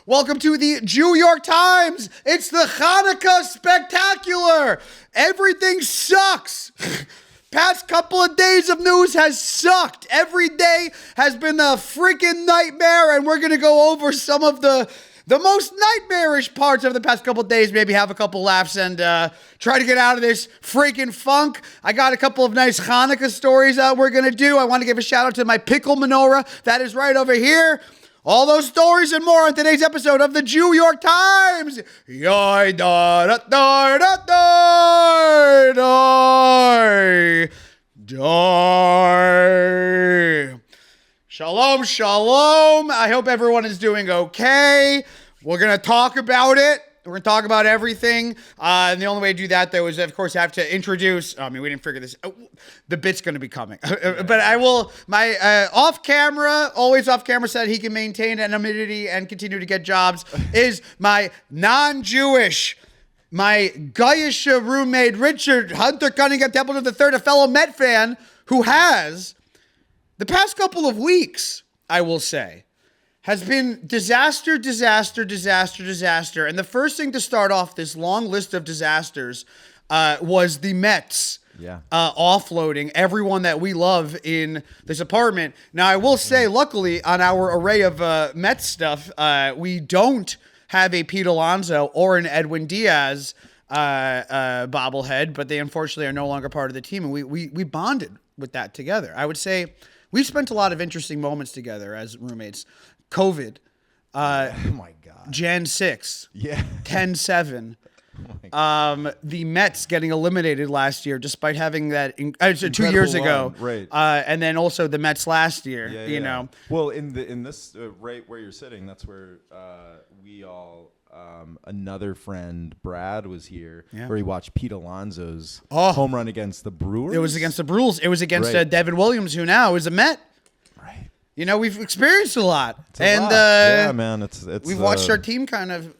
Welcome to the New York Times. It's the Chanukah Spectacular. Everything sucks. Past couple of days of news has sucked. Every day has been a freaking nightmare, and we're going to go over some of the most nightmarish parts of the past couple of days, maybe have a couple laughs and try to get out of this freaking funk. I got a couple of nice Hanukkah stories we're going to do. I want to give a shout out to my pickle menorah that is right over here. All those stories and more on today's episode of the New York Times. Shalom, shalom. I hope everyone is doing okay. We're going to talk about it. We're going to talk about everything. And the only way to do that, though, is, of course, I have to introduce. I mean, we didn't figure this. The bit's going to be coming. But I will. My off-camera, always off-camera, said he can maintain anonymity and continue to get jobs, is my non-Jewish, my Guyish roommate, Richard Hunter Cunningham Templeton III, a fellow Met fan who has, the past couple of weeks, I will say, has been disaster. And the first thing to start off this long list of disasters was the Mets offloading everyone that we love in this apartment. Now, I will say, luckily, on our array of Mets stuff, we don't have a Pete Alonso or an Edwin Diaz bobblehead, but they unfortunately are no longer part of the team, and we bonded with that together. I would say we've spent a lot of interesting moments together as roommates. COVID. Oh my God. Jan 6. Yeah. 10-7. Oh the Mets getting eliminated last year, despite having that 2 years ago. Right. And then also the Mets last year. You know. Well, in this right where you're sitting, that's where we all. Another friend, Brad, was here where he watched Pete Alonso's home run against the Brewers. It was against the Brewers. It was against Devin Williams, who now is a Met. Right. You know, we've experienced a lot. Yeah, man. It's we've watched our team kind of,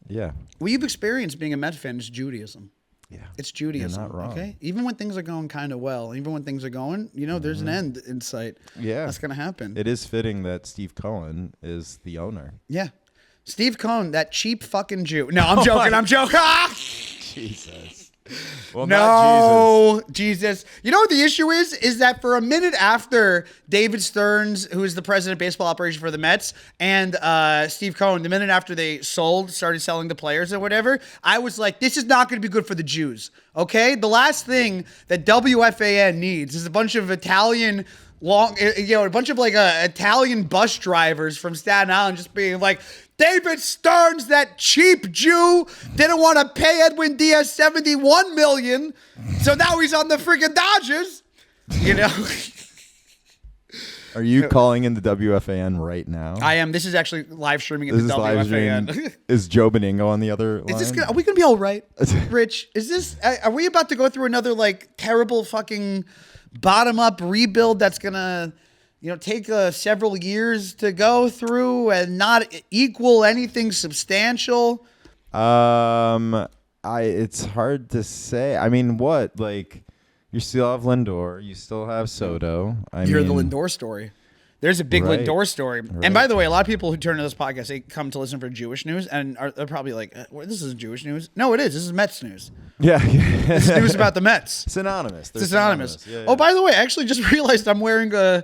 Yeah. what you've experienced being a Met fan is Judaism. Yeah. It's Judaism. You're not wrong. Okay? Even when things are going kind of well, even when things are going, there's an end in sight. Yeah. That's going to happen. It is fitting that Steve Cohen is the owner. Yeah. Steve Cohen, that cheap fucking Jew. No, I'm joking. I'm joking. Jesus. Well, no, not Jesus. You know what the issue is? Is that for a minute after David Stearns, who is the president of baseball operation for the Mets, and Steve Cohen, the minute after they started selling the players or whatever, I was like, this is not going to be good for the Jews. Okay? The last thing that WFAN needs is a bunch of Italian a bunch of Italian bus drivers from Staten Island just being like, David Stearns, that cheap Jew, didn't want to pay Edwin Diaz $71 million, so now he's on the freaking Dodgers. Are you calling in the WFAN right now? I am. This is actually live streaming in the WFAN. Is Joe Beningo on the other line? Are we going to be all right, Rich? Are we about to go through another terrible fucking bottom-up rebuild that's going to take several years to go through and not equal anything substantial? It's hard to say. I mean, what? You still have Lindor. You still have Soto. You're the Lindor story. There's a big Lindor story. Right. And by the way, a lot of people who turn to this podcast, they come to listen for Jewish news and they're probably like, this isn't Jewish news. No, it is. This is Mets news. Yeah. It's news about the Mets. Synonymous. It's synonymous. Yeah. Oh, by the way, I actually just realized I'm wearing a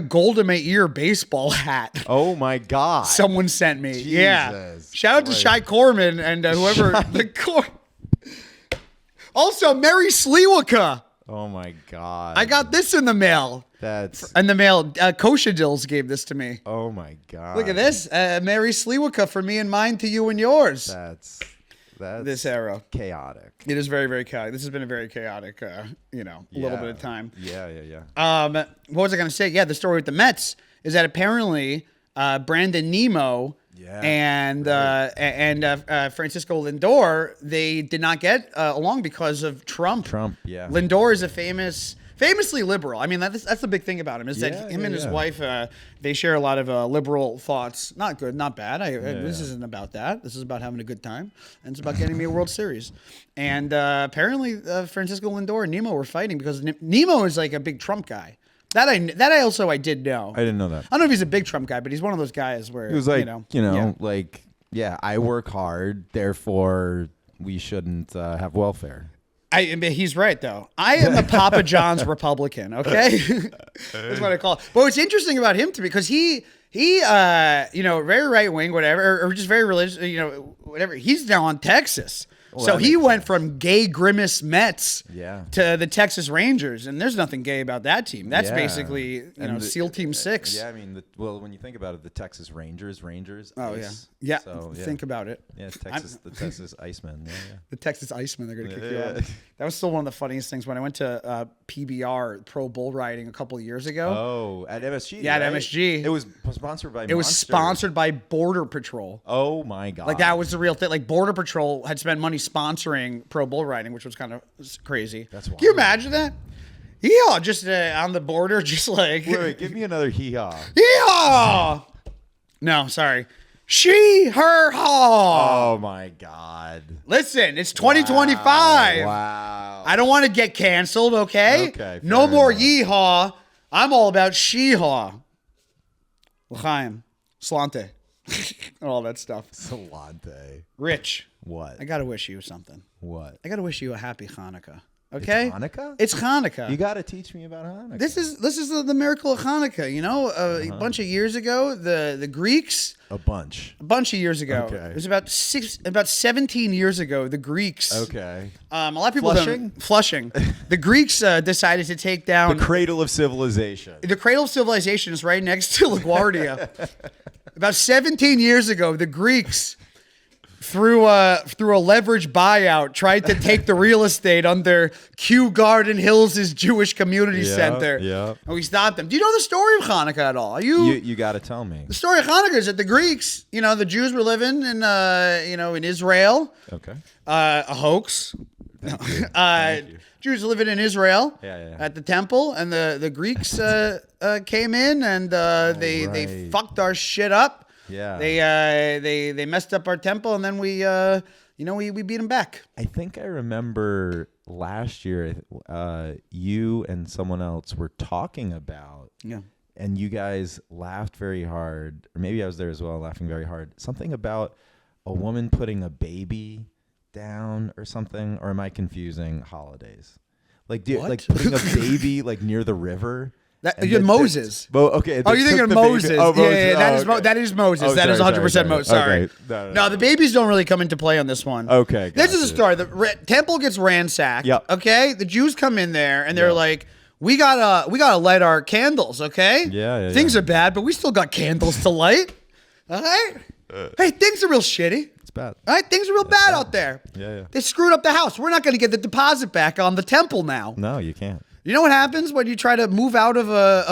Golda Meir baseball hat. Oh my God! Someone sent me. Jesus Yeah. Shout out to Shai Corman and whoever Also, Mary Sliwaka. Oh my God! I got this in the mail. Kosha Dills gave this to me. Oh my God! Look at this, Mary Sliwaka for me and mine to you and yours. That's this era chaotic. It is very, very chaotic. This has been a very chaotic, little bit of time. Yeah. What was I going to say? Yeah, the story with the Mets is that apparently Brandon Nemo and Francisco Lindor, they did not get along because of Trump. Yeah. Lindor is a famously liberal. I mean, that's the big thing about him is that him and his wife, they share a lot of liberal thoughts. Not good, not bad. This isn't about that. This is about having a good time, and it's about getting me a World Series. And apparently, Francisco Lindor and Nemo were fighting because Nemo is like a big Trump guy. That I did know. I didn't know that. I don't know if he's a big Trump guy, but he's one of those guys where he was like, yeah. I work hard, therefore we shouldn't have welfare. He's right, though. I am a Papa John's Republican, okay? That's what I call it. But what's interesting about him, because he very right-wing, whatever, or just very religious, whatever. He's now on Texas. Well, so he went from gay Grimace Mets to the Texas Rangers, and there's nothing gay about that team. That's basically SEAL Team 6. Yeah, I mean, when you think about it, the Texas Rangers. Oh ice. Yeah. So, think about it. Yeah, the Texas Icemen. Yeah. The Texas Icemen. They're gonna kick you out. That was still one of the funniest things when I went to PBR Pro Bull Riding a couple of years ago. Oh, at MSG. Yeah, at MSG. It was sponsored by. It was sponsored by Border Patrol. Oh my God! Like that was the real thing. Like Border Patrol had spent money sponsoring pro bull riding, which was kind of crazy. That's wild. Can you imagine that? Hee-haw, just on the border, just like... Wait, give me another hee-haw. Hee-haw! No, sorry. She, her, haw. Oh, my God. Listen, it's 2025. Wow. I don't want to get canceled, okay? Okay. No more enough. yee-haw. I'm all about she-haw. L'chaim. Slante. All that stuff. Salante. Rich. What? I got to wish you something. What? I got to wish you a happy Hanukkah. Okay? It's Hanukkah? It's Hanukkah. You got to teach me about Hanukkah. This is the miracle of Hanukkah. A bunch of years ago, the Greeks... A bunch of years ago. Okay. It was about 17 years ago, the Greeks... Okay. A lot of people Flushing. The Greeks decided to take down... The cradle of civilization. The cradle of civilization is right next to LaGuardia. About 17 years ago, the Greeks... Through a leverage buyout, tried to take the real estate under Kew Garden Hills' Jewish Community Center. Yeah. And we stopped them. Do you know the story of Hanukkah at all? You got to tell me. The story of Hanukkah is that the Greeks, the Jews were living in in Israel. Okay. A hoax. Jews living in Israel at the temple, and the Greeks came in and they fucked our shit up. Yeah. They messed up our temple, and then we beat them back. I think I remember last year you and someone else were talking about and you guys laughed very hard, or maybe I was there as well, laughing very hard. Something about a woman putting a baby down or something, or am I confusing holidays? Like putting a baby like near the river. Moses. Okay. Oh, you're thinking of Moses. That is Moses. Oh, that is 100% sorry. Moses. Sorry. Okay. No, the babies don't really come into play on this one. Okay. This is a story. The temple gets ransacked. Yep. Okay. The Jews come in there and they're like, we gotta light our candles. Okay. Yeah. Things are bad, but we still got candles to light. All right. Hey, things are real shitty. It's bad. All right. Things are real bad out there. Yeah. They screwed up the house. We're not going to get the deposit back on the temple now. No, you can't. You know what happens when you try to move out of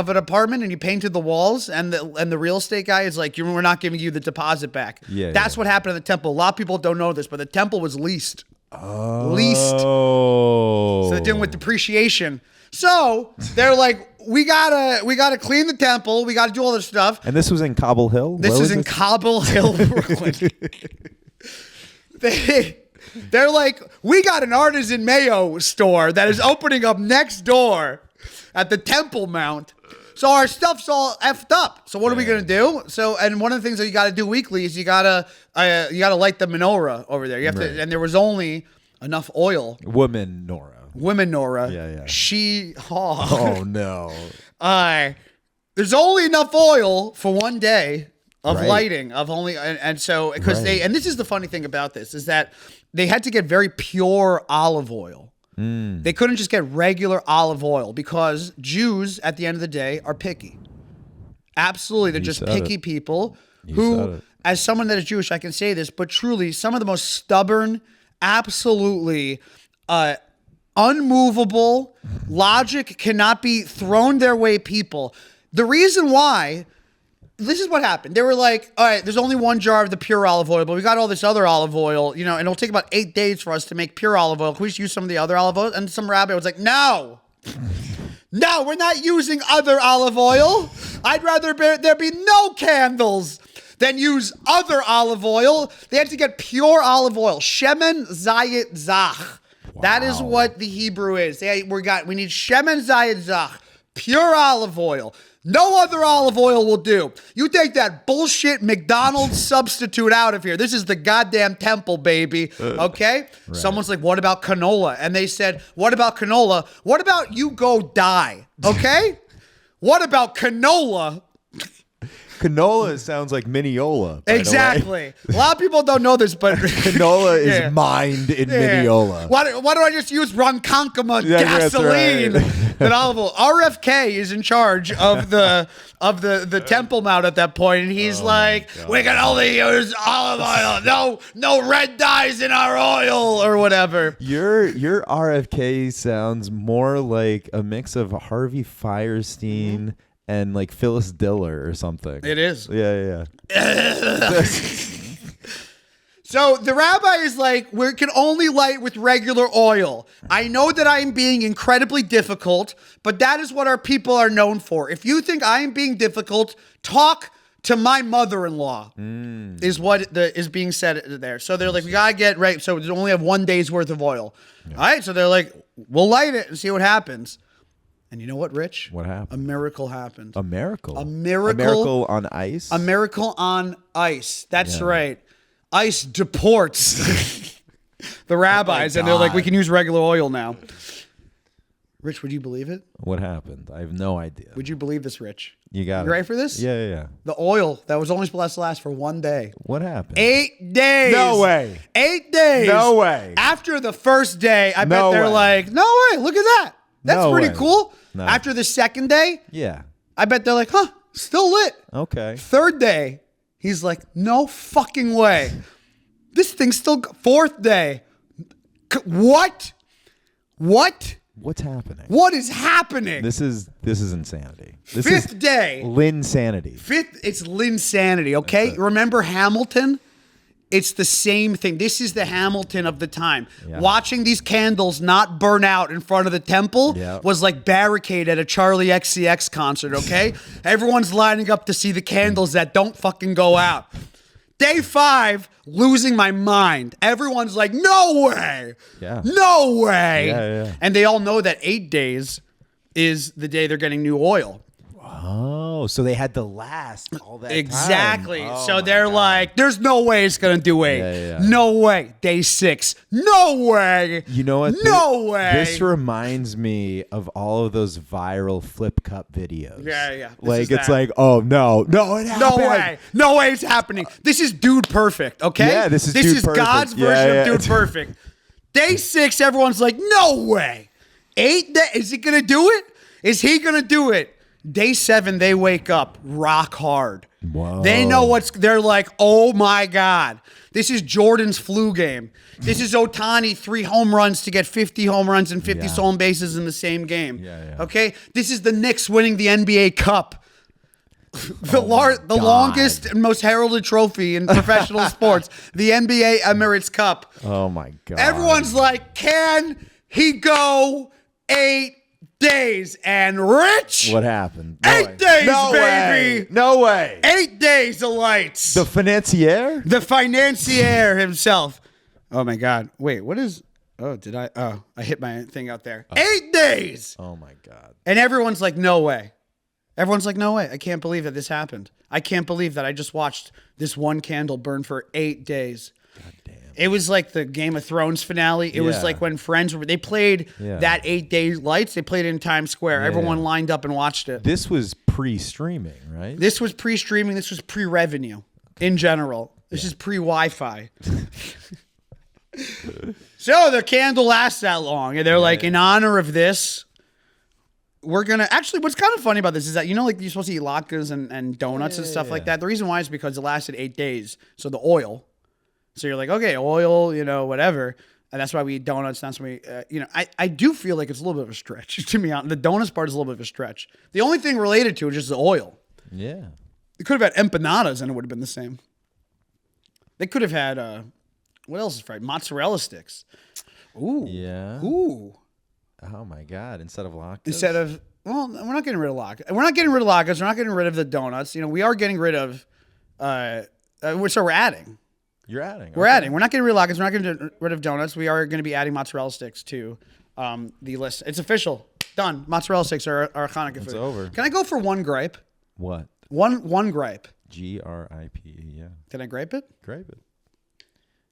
an apartment and you painted the walls and the real estate guy is like, we're not giving you the deposit back. That's what happened at the temple. A lot of people don't know this, but the temple was leased. Leased. So they're dealing with depreciation. So they're like, we gotta clean the temple. We gotta do all this stuff. And this was in Cobble Hill? This is in Cobble Hill, Brooklyn. They're like, we got an artisan mayo store that is opening up next door at the Temple Mount. So our stuff's all effed up. So what are we gonna do? So, and one of the things that you got to do weekly is you gotta light the menorah over there. You have to, and there was only enough oil. Women Nora. Yeah. Oh no. There's only enough oil for one day of lighting of only, and so because and this is the funny thing about this is that they had to get very pure olive oil. They couldn't just get regular olive oil because Jews, at the end of the day, are picky. Absolutely. They're just picky people who, as someone that is Jewish, I can say this, but truly some of the most stubborn, absolutely unmovable, logic cannot be thrown their way people. The reason why... This is what happened. They were like, all right, there's only one jar of the pure olive oil, but we got all this other olive oil, and it'll take about 8 days for us to make pure olive oil. Can we just use some of the other olive oil? And some rabbi was like, no, we're not using other olive oil. I'd rather there be no candles than use other olive oil. They had to get pure olive oil. Shemen Zayit Zach. Wow. That is what the Hebrew is. We need Shemen Zayit Zach. Pure olive oil. No other olive oil will do. You take that bullshit McDonald's substitute out of here. This is the goddamn temple, baby. Okay? Right. Someone's like, what about canola? And they said, what about canola? What about you go die? Okay? What about canola? Canola sounds like Mineola. Exactly. A lot of people don't know this, but canola is mined in Mineola. Why don't I just use Ronkonkoma gasoline? That olive oil. RFK is in charge of the Temple Mount at that point, and he's like, "We can only use olive oil. No red dyes in our oil or whatever." Your RFK sounds more like a mix of Harvey Firestein and like Phyllis Diller or something. It is. Yeah. So the rabbi is like, we can only light with regular oil. I know that I am being incredibly difficult, but that is what our people are known for. If you think I am being difficult, talk to my mother-in-law, is what is being said there. So they're like, we gotta get right. So we only have 1 day's worth of oil. Yeah. All right. So they're like, we'll light it and see what happens. And you know what, Rich? What happened? A miracle happened. A miracle? A miracle. A miracle on ice? A miracle on ice. That's right. Ice deports the rabbis, and they're like, we can use regular oil now. Rich, would you believe it? What happened? I have no idea. Would you believe this, Rich? You got it. You ready for this? Yeah. The oil that was only supposed to last for 1 day. What happened? 8 days. No way. 8 days. No way. After the first day, I bet they're like, no way, look at that. That's pretty cool. No. After the second day, yeah, I bet they're like, still lit. Okay. Third day, he's like, no fucking way. This thing's still. Fourth day, what? What's happening? What is happening? This is insanity. This Fifth day, Linsanity. It's Linsanity. Okay, remember Hamilton? It's the same thing. This is the Hamilton of the time. Yeah. Watching these candles not burn out in front of the temple was like barricade at a Charlie XCX concert, okay? Everyone's lining up to see the candles that don't fucking go out. Day 5, losing my mind. Everyone's like, no way. Yeah. No way. Yeah. And they all know that 8 days is the day they're getting new oil. Oh, so they had to last all that exactly. time. Oh, so they're like, there's no way it's going to do 8. Yeah. No way. Day 6. No way. You know what? No way. This reminds me of all of those viral flip cup videos. Yeah. Like, it's like, oh, no, it happened. No way it's happening. This is Dude Perfect, okay? Yeah, this is God's version of Dude Perfect. Day 6, everyone's like, no way. 8 days. Is he going to do it? Is he going to do it? Day 7, they wake up rock hard. Whoa. They know they're like, oh my God. This is Jordan's flu game. This is Ohtani 3 home runs to get 50 home runs and 50 stolen bases in the same game. Yeah. Okay? This is the Knicks winning the NBA Cup. The longest and most heralded trophy in professional sports. The NBA Emirates Cup. Oh my God. Everyone's like, can he go 8 days? And Rich, what happened? 8 days, baby. No way. 8 days of lights. The financier? The financier himself. Oh my God. Wait, what is? I hit my thing out there. 8 days. Oh my God. And everyone's like, no way. Everyone's like, no way. I can't believe that this happened. I can't believe that I just watched this one candle burn for 8 days. God damn. It was like the Game of Thrones finale. It was like when Friends they played that 8 day lights. They played it in Times Square. Everyone lined up and watched it. This was pre-streaming, right? This was pre-streaming. This was pre-revenue in general. This is pre-Wi-Fi. So the candle lasts that long. And they're like, in honor of this, we're going to... Actually, what's kind of funny about this is that, like you're supposed to eat latkes and donuts and stuff like that. The reason why is because it lasted 8 days. So the oil... So you're like, okay, oil, whatever. And that's why we eat donuts. That's why we, I do feel like it's a little bit of a stretch to me. The donuts part is a little bit of a stretch. The only thing related to it is just the oil. Yeah. They could have had empanadas and it would have been the same. They could have had, what else is fried? Mozzarella sticks. Ooh. Yeah. Ooh. Oh my God. Instead of latkes? Well, we're not getting rid of latkes. We're not getting rid of latkes. We're not getting rid of the donuts. We are getting rid of, so we're adding. You're adding. We're adding. We're not getting rid of latkes. We're not getting rid of donuts. We are going to be adding mozzarella sticks to the list. It's official. Done. Mozzarella sticks are Hanukkah food. It's over. Can I go for one gripe? What? One gripe. GRIPE, yeah. Can I gripe it? Gripe it.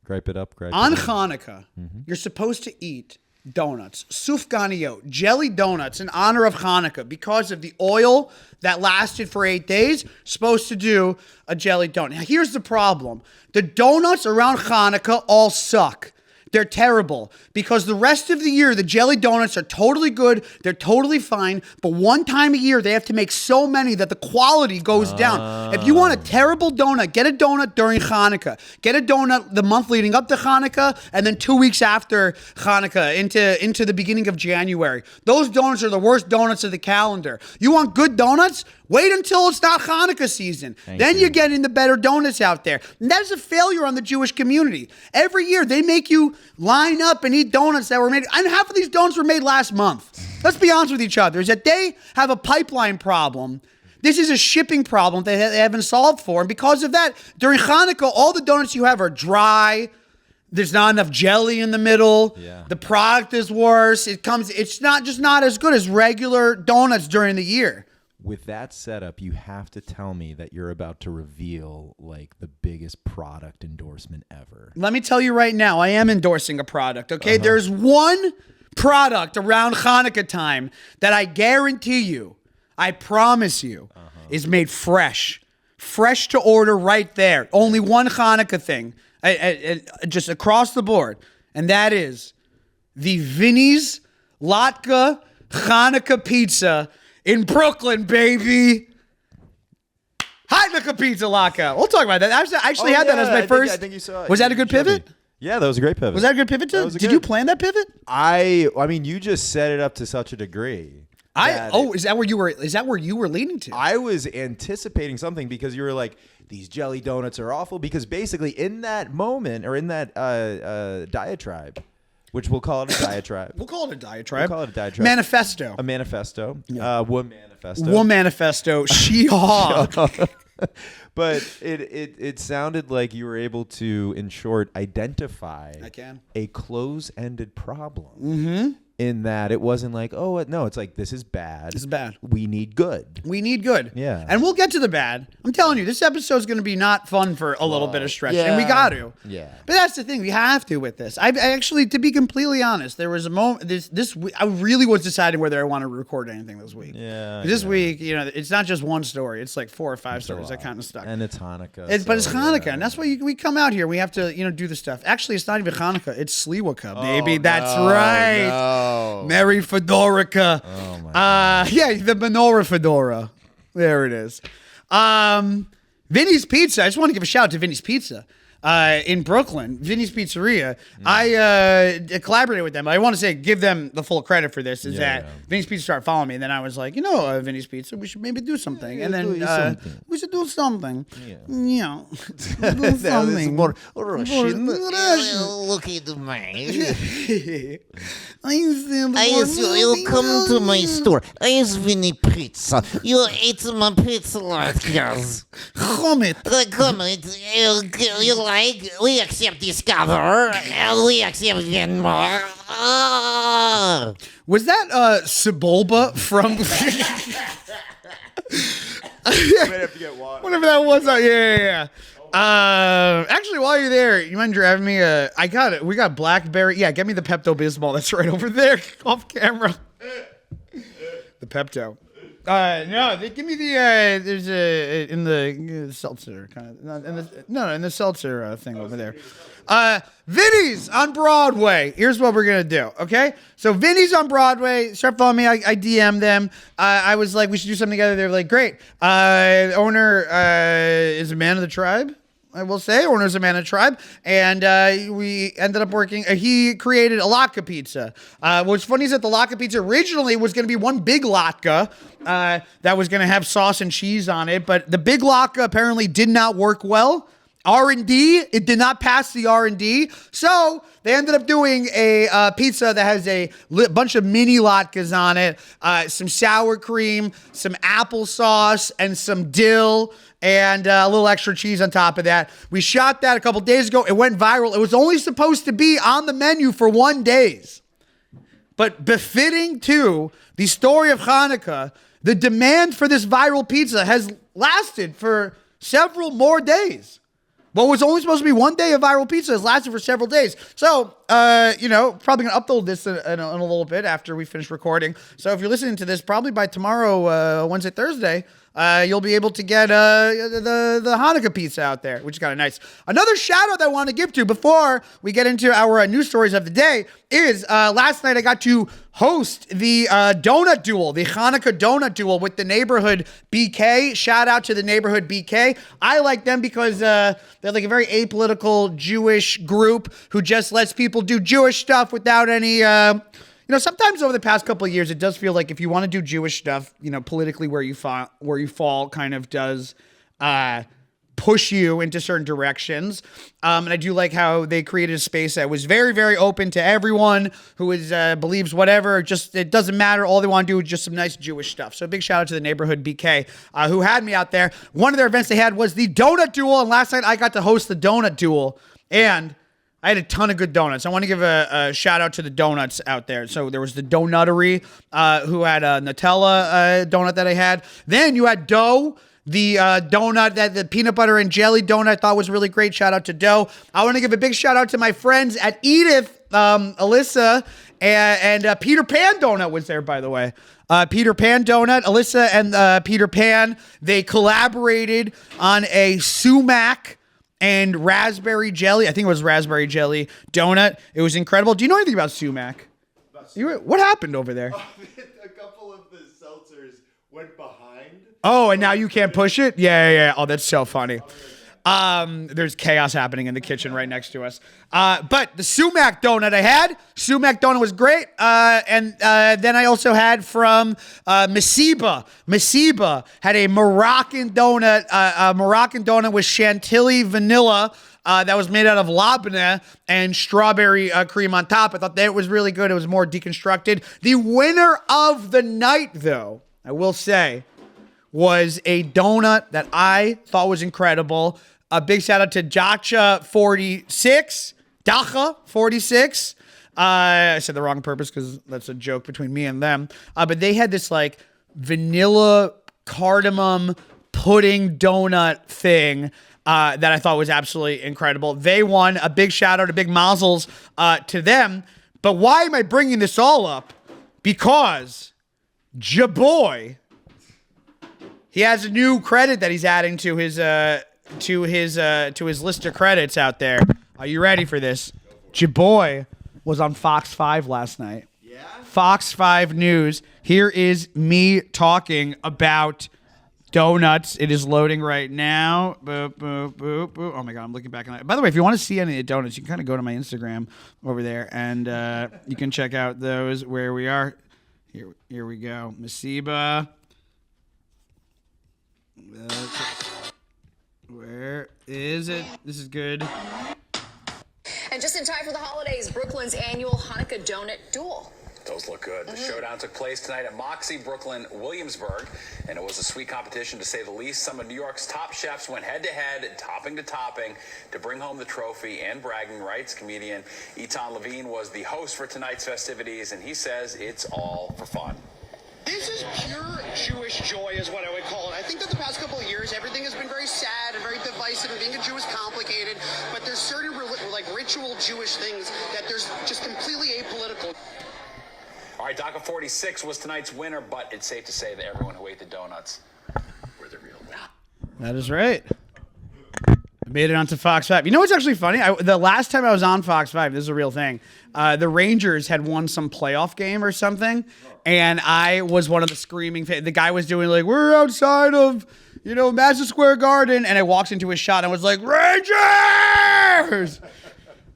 Gripe it up, gripe On it up. Hanukkah, you're supposed to eat donuts, sufganiyot, jelly donuts in honor of Hanukkah because of the oil that lasted for 8 days. Supposed to do a jelly donut. Now, here's the problem. The donuts around Hanukkah all suck. They're terrible because the rest of the year, the jelly donuts are totally good. They're totally fine. But one time a year, they have to make so many that the quality goes down. If you want a terrible donut, get a donut during Hanukkah. Get a donut the month leading up to Hanukkah and then 2 weeks after Hanukkah into the beginning of January. Those donuts are the worst donuts of the calendar. You want good donuts? Wait until it's not Hanukkah season. Then you're getting the better donuts out there. And that is a failure on the Jewish community. Every year, they make you line up and eat donuts that were made. And half of these donuts were made last month. Let's be honest with each other. Is that they have a pipeline problem. This is a shipping problem that they haven't solved for. And because of that, during Hanukkah, all the donuts you have are dry. There's not enough jelly in the middle. Yeah. The product is worse. It's not as good as regular donuts during the year. With that setup, you have to tell me that you're about to reveal like the biggest product endorsement ever. Let me tell you right now, I am endorsing a product, okay? There's one product around Hanukkah time that I guarantee you, I promise you, is made fresh. Fresh to order right there. Only one Hanukkah thing, just across the board. And that is the Vinnie's Latke Hanukkah pizza in Brooklyn, baby. Hanukkah pizza Latke. We'll talk about that. I actually had that as my first. I think you saw it. Was that a good pivot? Yeah, that was a great pivot. Was that a good pivot? Did you plan that pivot? I mean, you just set it up to such a degree. Is that where you were leaning to? I was anticipating something because you were like, these jelly donuts are awful. Because basically, in that moment or in that diatribe, which we'll call it a diatribe. We'll call it a diatribe. Manifesto. A manifesto. Manifesto. She-hog. But it sounded like you were able to, in short, identify a close-ended problem. In that it wasn't like, oh, no, it's like, this is bad. This is bad. We need good. Yeah. And we'll get to the bad. I'm telling you, this episode is going to be not fun for a little bit of stretching. And we got to. Yeah. But that's the thing. We have to with this. I actually, to be completely honest, there was a moment, this week, I really was deciding whether I want to record anything this week. Yeah. This week, it's not just one story. It's like 4 or 5 stories. I kind of stuck. And it's Hanukkah. But it's Hanukkah. And that's why we come out here. We have to, do the stuff. Actually, it's not even Hanukkah. It's Sliwaka, baby. That's right. No. Merry Fedorica. Oh my God. Yeah, the menorah fedora. There it is. Vinnie's Pizza. I just want to give a shout out to Vinnie's Pizza. In Brooklyn, Vinnie's Pizzeria. I collaborated with them. I want to say, give them the full credit for this. Vinnie's Pizza started following me, and then I was like, Vinnie's Pizza, we should maybe do something. And then we should do something. Do something. More Russian. Look at me. You come to my store. I use Vinnie Pizza. You eat my pizza like this. Come it. Come it. You like? We accept Discover. And we accept Venmo. Was that Sebulba from... Whatever that was. Yeah. Actually, while you're there, you mind grabbing me we got Blackberry. Yeah, get me the Pepto-Bismol that's right over there off camera. The Pepto. No, they give me the there's in the seltzer kind of in the seltzer thing over there. Vinnie's on Broadway. Here's what we're gonna do. Okay, so Vinnie's on Broadway. Start following me. I DM them. I was like, we should do something together. They're like, great. The owner is a man of the tribe. I will say, owner's a man of the tribe, and we ended up working. He created a latke pizza. What's funny is that the latke pizza originally was going to be one big latke that was going to have sauce and cheese on it, but the big latke apparently did not work well. R&D, it did not pass the R&D, so they ended up doing a pizza that has a bunch of mini latkes on it, some sour cream, some applesauce, and some dill, and a little extra cheese on top of that. We shot that a couple days ago. It went viral. It was only supposed to be on the menu for 1 day. but befitting to the story of Chanukah, the demand for this viral pizza has lasted for several more days. What was only supposed to be one day of viral pizza has lasted for several days. So, probably going to upload this in a little bit after we finish recording. So if you're listening to this, probably by tomorrow, Wednesday, Thursday, you'll be able to get the Hanukkah pizza out there, which is kind of nice. Another shout out that I want to give to before we get into our news stories of the day is last night I got to host the Donut Duel, the Hanukkah Donut Duel with the neighborhood BK. Shout out to the neighborhood BK. I like them because they're like a very apolitical Jewish group who just lets people do Jewish stuff without any... sometimes over the past couple of years, it does feel like if you want to do Jewish stuff, politically where you fall kind of does push you into certain directions. And I do like how they created a space that was very, very open to everyone who believes whatever. Just it doesn't matter. All they want to do is just some nice Jewish stuff. So a big shout out to the neighborhood BK who had me out there. One of their events they had was the Donut Duel, and last night I got to host the Donut Duel, and I had a ton of good donuts. I want to give a shout out to the donuts out there. So there was the Donuttery, who had a Nutella donut that I had. Then you had Dough, the donut, the peanut butter and jelly donut I thought was really great. Shout out to Dough. I want to give a big shout out to my friends at Edith, Alyssa, and Peter Pan Donut was there, by the way. Peter Pan Donut, Alyssa and Peter Pan, they collaborated on a sumac and raspberry jelly. I think it was raspberry jelly donut. It was incredible. Do you know anything about sumac? What happened over there? A couple of the seltzers went behind. Oh, and now you can't push it? Yeah. Oh, that's so funny. There's chaos happening in the kitchen right next to us. But the sumac donut I had, sumac donut was great. And then I also had from Masiba. Masiba had a Moroccan donut with chantilly vanilla that was made out of labneh and strawberry cream on top. I thought that was really good. It was more deconstructed. The winner of the night, though, I will say, was a donut that I thought was incredible. A big shout out to Dacha 46. I said the wrong purpose because that's a joke between me and them. But they had this like vanilla cardamom pudding donut thing that I thought was absolutely incredible. They won. A big shout out, a big mazzles to them. But why am I bringing this all up? Because Jaboy, he has a new credit that he's adding to his list of credits out there. Are you ready for this? Jaboy was on Fox 5 last night. Yeah. Fox 5 News. Here is me talking about donuts. It is loading right now. Boop, boop, boop, boop. Oh my God, I'm looking back on it. By the way, if you want to see any of the donuts, you can kind of go to my Instagram over there and you can check out those where we are. Here we go. Masiba. Where is it? This is good. And just in time for the holidays, Brooklyn's annual Hanukkah Donut Duel. Those look good. The showdown took place tonight at Moxie, Brooklyn, Williamsburg, and it was a sweet competition to say the least. Some of New York's top chefs went head-to-head, topping to topping, to bring home the trophy and bragging rights. Comedian Eitan Levine was the host for tonight's festivities, and he says it's all for fun. This is pure Jewish joy is what I would call it. I think that the past couple of years, everything has been very sad and very divisive, and being a Jew is complicated, but there's certain ritual Jewish things that there's just completely apolitical. All right, DACA 46 was tonight's winner, but it's safe to say that everyone who ate the donuts were the real winner. That is right. I made it onto Fox 5. You know what's actually funny? The last time I was on Fox 5, this is a real thing, the Rangers had won some playoff game or something, and I was one of the screaming fans. The guy was doing like, we're outside of, Madison Square Garden, and I walked into his shot and was like, Rangers!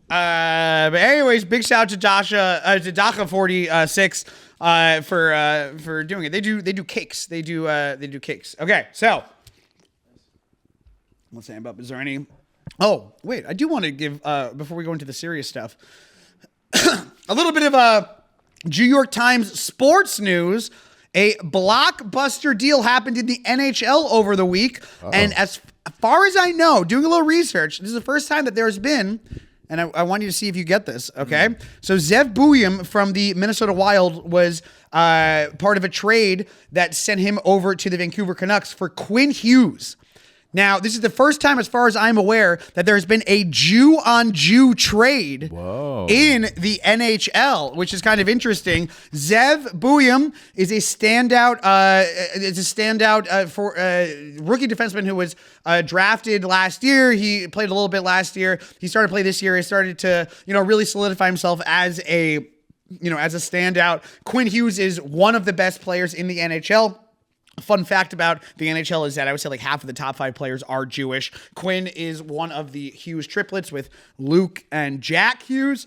But anyways, big shout out to Dacha 46 for doing it. They do cakes. They do cakes. Okay, so let's say about. Is there any? Oh, wait, I do want to give before we go into the serious stuff a little bit of New York Times sports news. A blockbuster deal happened in the NHL over the week, and as far as I know, doing a little research, this is the first time that there's been and I want you to see if you get this, okay? So Zev Buyam from the Minnesota Wild was part of a trade that sent him over to the Vancouver Canucks for Quinn Hughes. Now, this is the first time, as far as I'm aware, that there's been a Jew-on-Jew trade in the NHL, which is kind of interesting. Zev Buyam is a standout. For rookie defenseman who was drafted last year. He played a little bit last year. He started to play this year. He started to, really solidify himself as a standout. Quinn Hughes is one of the best players in the NHL. Fun fact about the NHL is that I would say like half of the top 5 players are Jewish. Quinn is one of the Hughes triplets with Luke and Jack Hughes.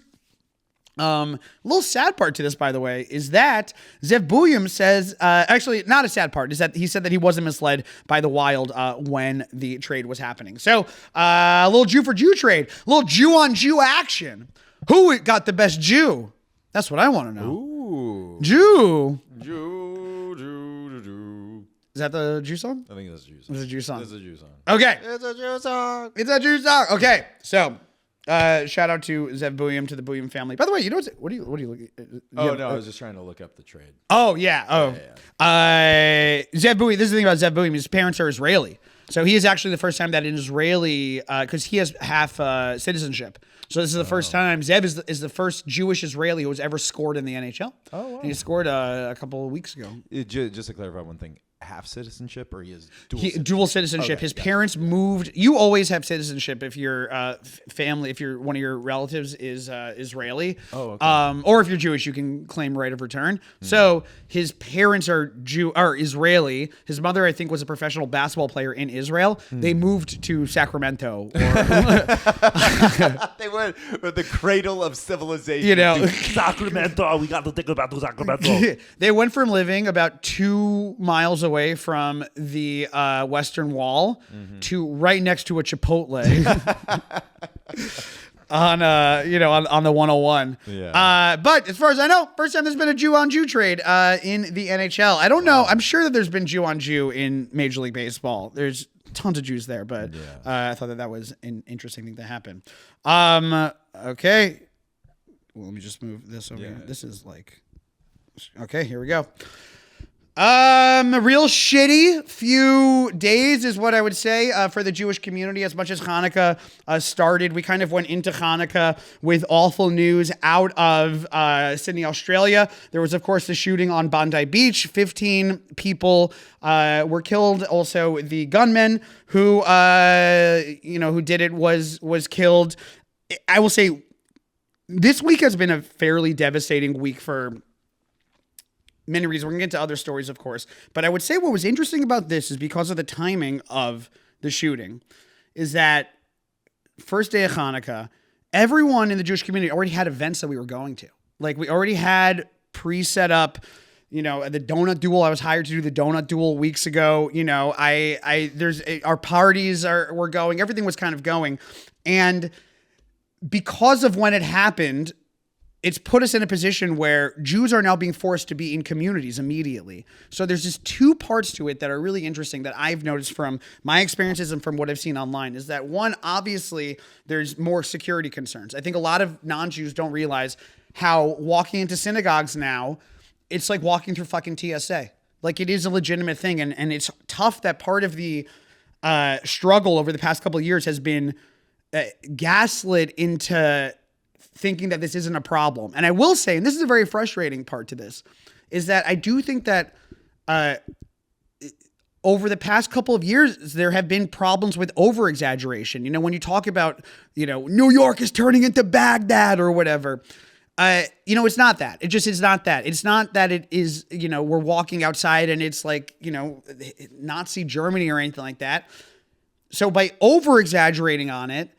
A little sad part to this, by the way, is that Zev Buyam says, actually not a sad part, is that he said that he wasn't misled by the Wild when the trade was happening. So a little Jew for Jew trade, a little Jew on Jew action. Who got the best Jew? That's what I want to know. Ooh. Jew. Is that the Jew song? I think that's a Jew song. It's a Jew song. It's a Jew song. Okay. It's a Jew song. It's a Jew song. Okay. So, shout out to Zev Buyam, to the Buyam family. By the way, what do you look at? I was just trying to look up the trade. Oh, yeah. Oh. Zev Buyam, this is the thing about Zev Buyam. His parents are Israeli. So he is actually the first time that an Israeli, because he has half citizenship. So this is the first time. Zev is the first Jewish Israeli who has ever scored in the NHL. Oh, wow. And he scored a couple of weeks ago. Just to clarify one thing. Half citizenship, or he has dual citizenship. Okay, His parents moved. You always have citizenship if your family, if one of your relatives is Israeli. Oh, okay. Or if you're Jewish, you can claim right of return. So his parents are Israeli. His mother, I think, was a professional basketball player in Israel. They moved to Sacramento. They went with the cradle of civilization. Sacramento, we got to think about Sacramento. They went from living about 2 miles away from the Western Wall to right next to a Chipotle on the 101. Yeah. But as far as I know, first time there's been a Jew on Jew trade in the NHL. I don't know. I'm sure that there's been Jew on Jew in Major League Baseball. There's tons of Jews there, but I thought that was an interesting thing to happen. Okay. Well, let me just move this over here. This is like, okay, here we go. A real shitty few days is what I would say for the Jewish community. As much as Hanukkah started, we kind of went into Hanukkah with awful news out of Sydney, Australia. There was, of course, the shooting on Bondi Beach. 15 people were killed. Also, the gunman who did it was killed. I will say this week has been a fairly devastating week for many reasons. We're going to get to other stories, of course. But I would say what was interesting about this is because of the timing of the shooting is that first day of Hanukkah, everyone in the Jewish community already had events that we were going to. Like we already had pre-set up, the Donut Duel. I was hired to do the Donut Duel weeks ago. Our parties were going. Everything was kind of going. And because of when it happened, it's put us in a position where Jews are now being forced to be in communities immediately. So there's just 2 parts to it that are really interesting that I've noticed from my experiences and from what I've seen online is that one, obviously there's more security concerns. I think a lot of non-Jews don't realize how walking into synagogues now, it's like walking through fucking TSA. Like it is a legitimate thing. And it's tough that part of the struggle over the past couple of years has been gaslit into thinking that this isn't a problem. And I will say, and this is a very frustrating part to this, is that I do think that over the past couple of years, there have been problems with over-exaggeration. When you talk about, New York is turning into Baghdad or whatever, it's not that. It's not that. It's not that it is, we're walking outside and it's like, Nazi Germany or anything like that. So by over-exaggerating on it,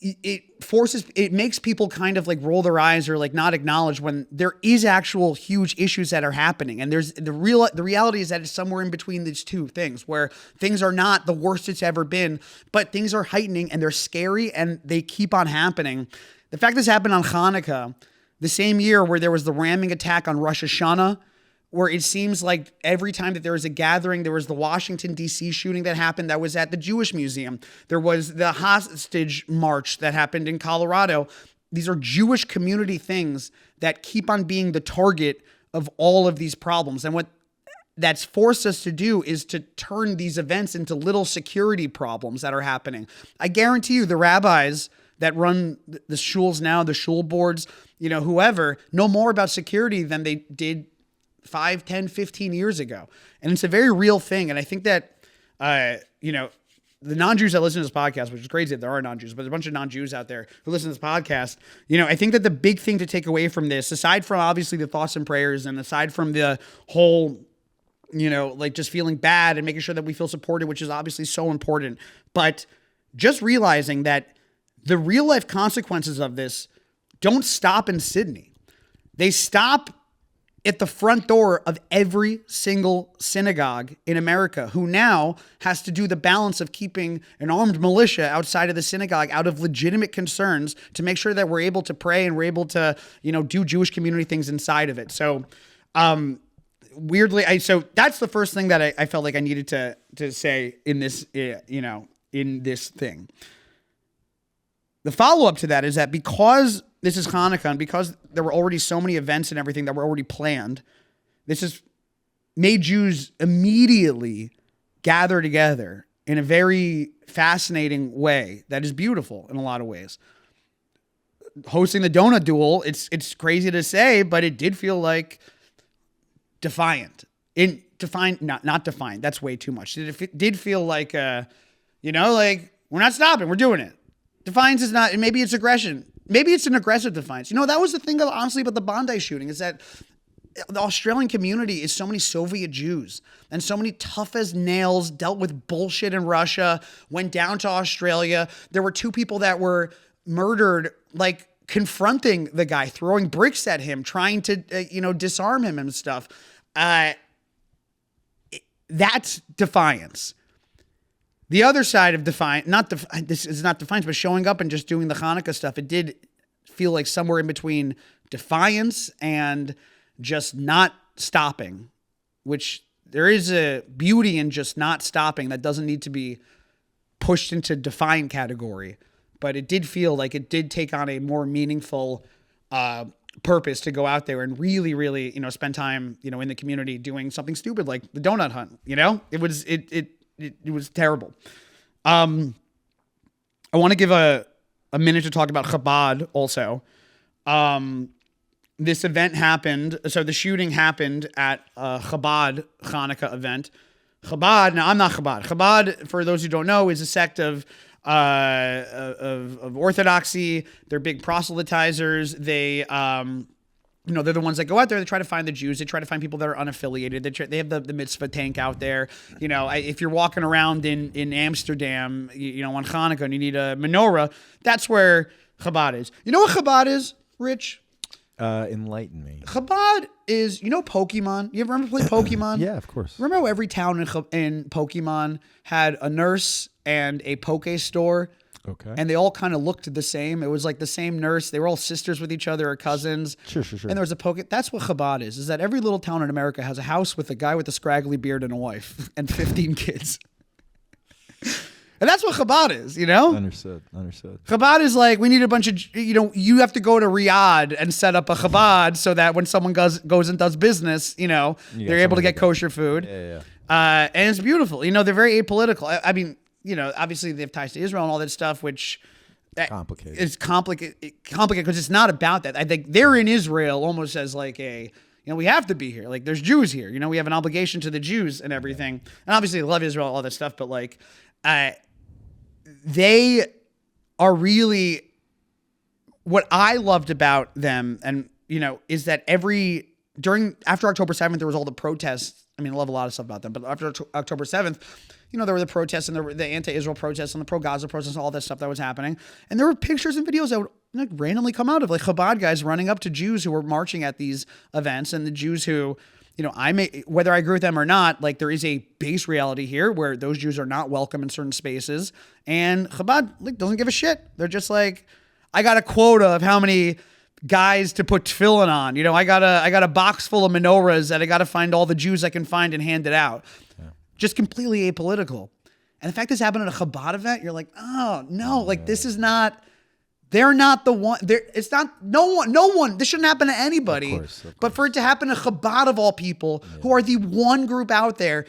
it makes people kind of like roll their eyes or like not acknowledge when there is actual huge issues that are happening. And there's the reality is that it's somewhere in between these 2 things where things are not the worst it's ever been, but things are heightening and they're scary and they keep on happening. The fact this happened on Hanukkah, the same year where there was the ramming attack on Rosh Hashanah, where it seems like every time that there was a gathering, there was the Washington, D.C. shooting that happened that was at the Jewish Museum. There was the hostage march that happened in Colorado. These are Jewish community things that keep on being the target of all of these problems. And what that's forced us to do is to turn these events into little security problems that are happening. I guarantee you the rabbis that run the shuls now, the shul boards, whoever, know more about security than they did 5, 10, 15 years ago. And it's a very real thing. And I think that, the non-Jews that listen to this podcast, which is crazy if there are non-Jews, but there's a bunch of non-Jews out there who listen to this podcast. I think that the big thing to take away from this, aside from obviously the thoughts and prayers and aside from the whole just feeling bad and making sure that we feel supported, which is obviously so important. But just realizing that the real life consequences of this don't stop in Sydney. They stop at the front door of every single synagogue in America, who now has to do the balance of keeping an armed militia outside of the synagogue out of legitimate concerns to make sure that we're able to pray and we're able to, do Jewish community things inside of it. So, weirdly, so that's the first thing that I felt like I needed to say in this, in this thing. The follow-up to that is that because this is Chanukah and because there were already so many events and everything that were already planned, this has made Jews immediately gather together in a very fascinating way that is beautiful in a lot of ways. Hosting the Donut Duel, it's crazy to say, but it did feel like defiant. Not defiant. That's way too much. It did feel like, like we're not stopping. We're doing it. Defiance is not, maybe it's aggression. Maybe it's an aggressive defiance. That was the thing, honestly, about the Bondi shooting is that the Australian community is so many Soviet Jews and so many tough as nails, dealt with bullshit in Russia, went down to Australia. There were 2 people that were murdered, confronting the guy, throwing bricks at him, trying to, disarm him and stuff. That's defiance. The other side of defiance, this is not defiance, but showing up and just doing the Chanukah stuff, it did feel like somewhere in between defiance and just not stopping, which there is a beauty in just not stopping that doesn't need to be pushed into defiant category. But it did feel like it did take on a more meaningful purpose to go out there and really, really, spend time, in the community doing something stupid like the donut hunt. It was terrible. I want to give a minute to talk about Chabad also. This event happened. So the shooting happened at a Chabad Chanukah event. Chabad, now I'm not Chabad. Chabad, for those who don't know, is a sect of orthodoxy. They're big proselytizers. They, they're the ones that go out there. They try to find the Jews. They try to find people that are unaffiliated. They have the mitzvah tank out there. If you're walking around in Amsterdam, on Chanukah and you need a menorah, that's where Chabad is. You know what Chabad is, Rich? Enlighten me. Chabad is, Pokemon? You ever remember play Pokemon? Yeah, of course. Remember how every town in Pokemon had a nurse and a Poke store? Okay. And they all kind of looked the same. It was like the same nurse. They were all sisters with each other or cousins. Sure. And there was a Poke. That's what Chabad is that every little town in America has a house with a guy with a scraggly beard and a wife and 15 kids. And that's what Chabad is, Understood. Chabad is like, we need a bunch of, you have to go to Riyadh and set up a Chabad so that when someone goes and does business, they're able to get kosher food. Yeah. And it's beautiful. They're very apolitical. I mean, obviously they have ties to Israel and all that stuff, which complicated. It's complicated because it's not about that. I think they're in Israel almost as like we have to be here. Like there's Jews here. We have an obligation to the Jews and everything. And obviously they love Israel, all that stuff, but they are really what I loved about them and, is that after October 7th, there was all the protests. I mean, I love a lot of stuff about them, but after October 7th, there were the protests and the anti-Israel protests and the pro-Gaza protests and all that stuff that was happening. And there were pictures and videos that would randomly come out of Chabad guys running up to Jews who were marching at these events and the Jews who, whether I agree with them or not, there is a base reality here where those Jews are not welcome in certain spaces. And Chabad doesn't give a shit. They're just like, I got a quota of how many guys to put tefillin on. You know, I got a box full of menorahs that I got to find all the Jews I can find and hand it out. Yeah. Just completely apolitical. And the fact this happened at a Chabad event, you're like, oh no, like this is not. They're not the one. It's not. No one. This shouldn't happen to anybody. Of course. But for it to happen to Chabad of all people, who are the one group out there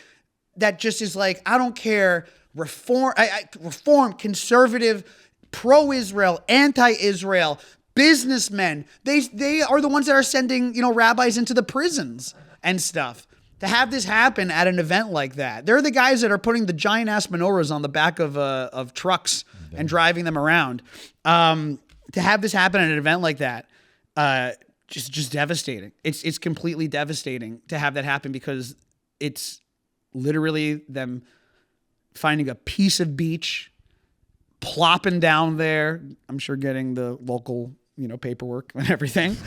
that just is like, I don't care. Reform, conservative, pro-Israel, anti-Israel, businessmen. They are the ones that are sending, you know, rabbis into the prisons and stuff. To have this happen at an event like that, they're the guys that are putting the giant ass menorahs on the back of trucks and driving them around. To have this happen at an event like that, just devastating. It's completely devastating to have that happen because it's literally them finding a piece of beach, plopping down there. I'm sure getting the local, you know, paperwork and everything.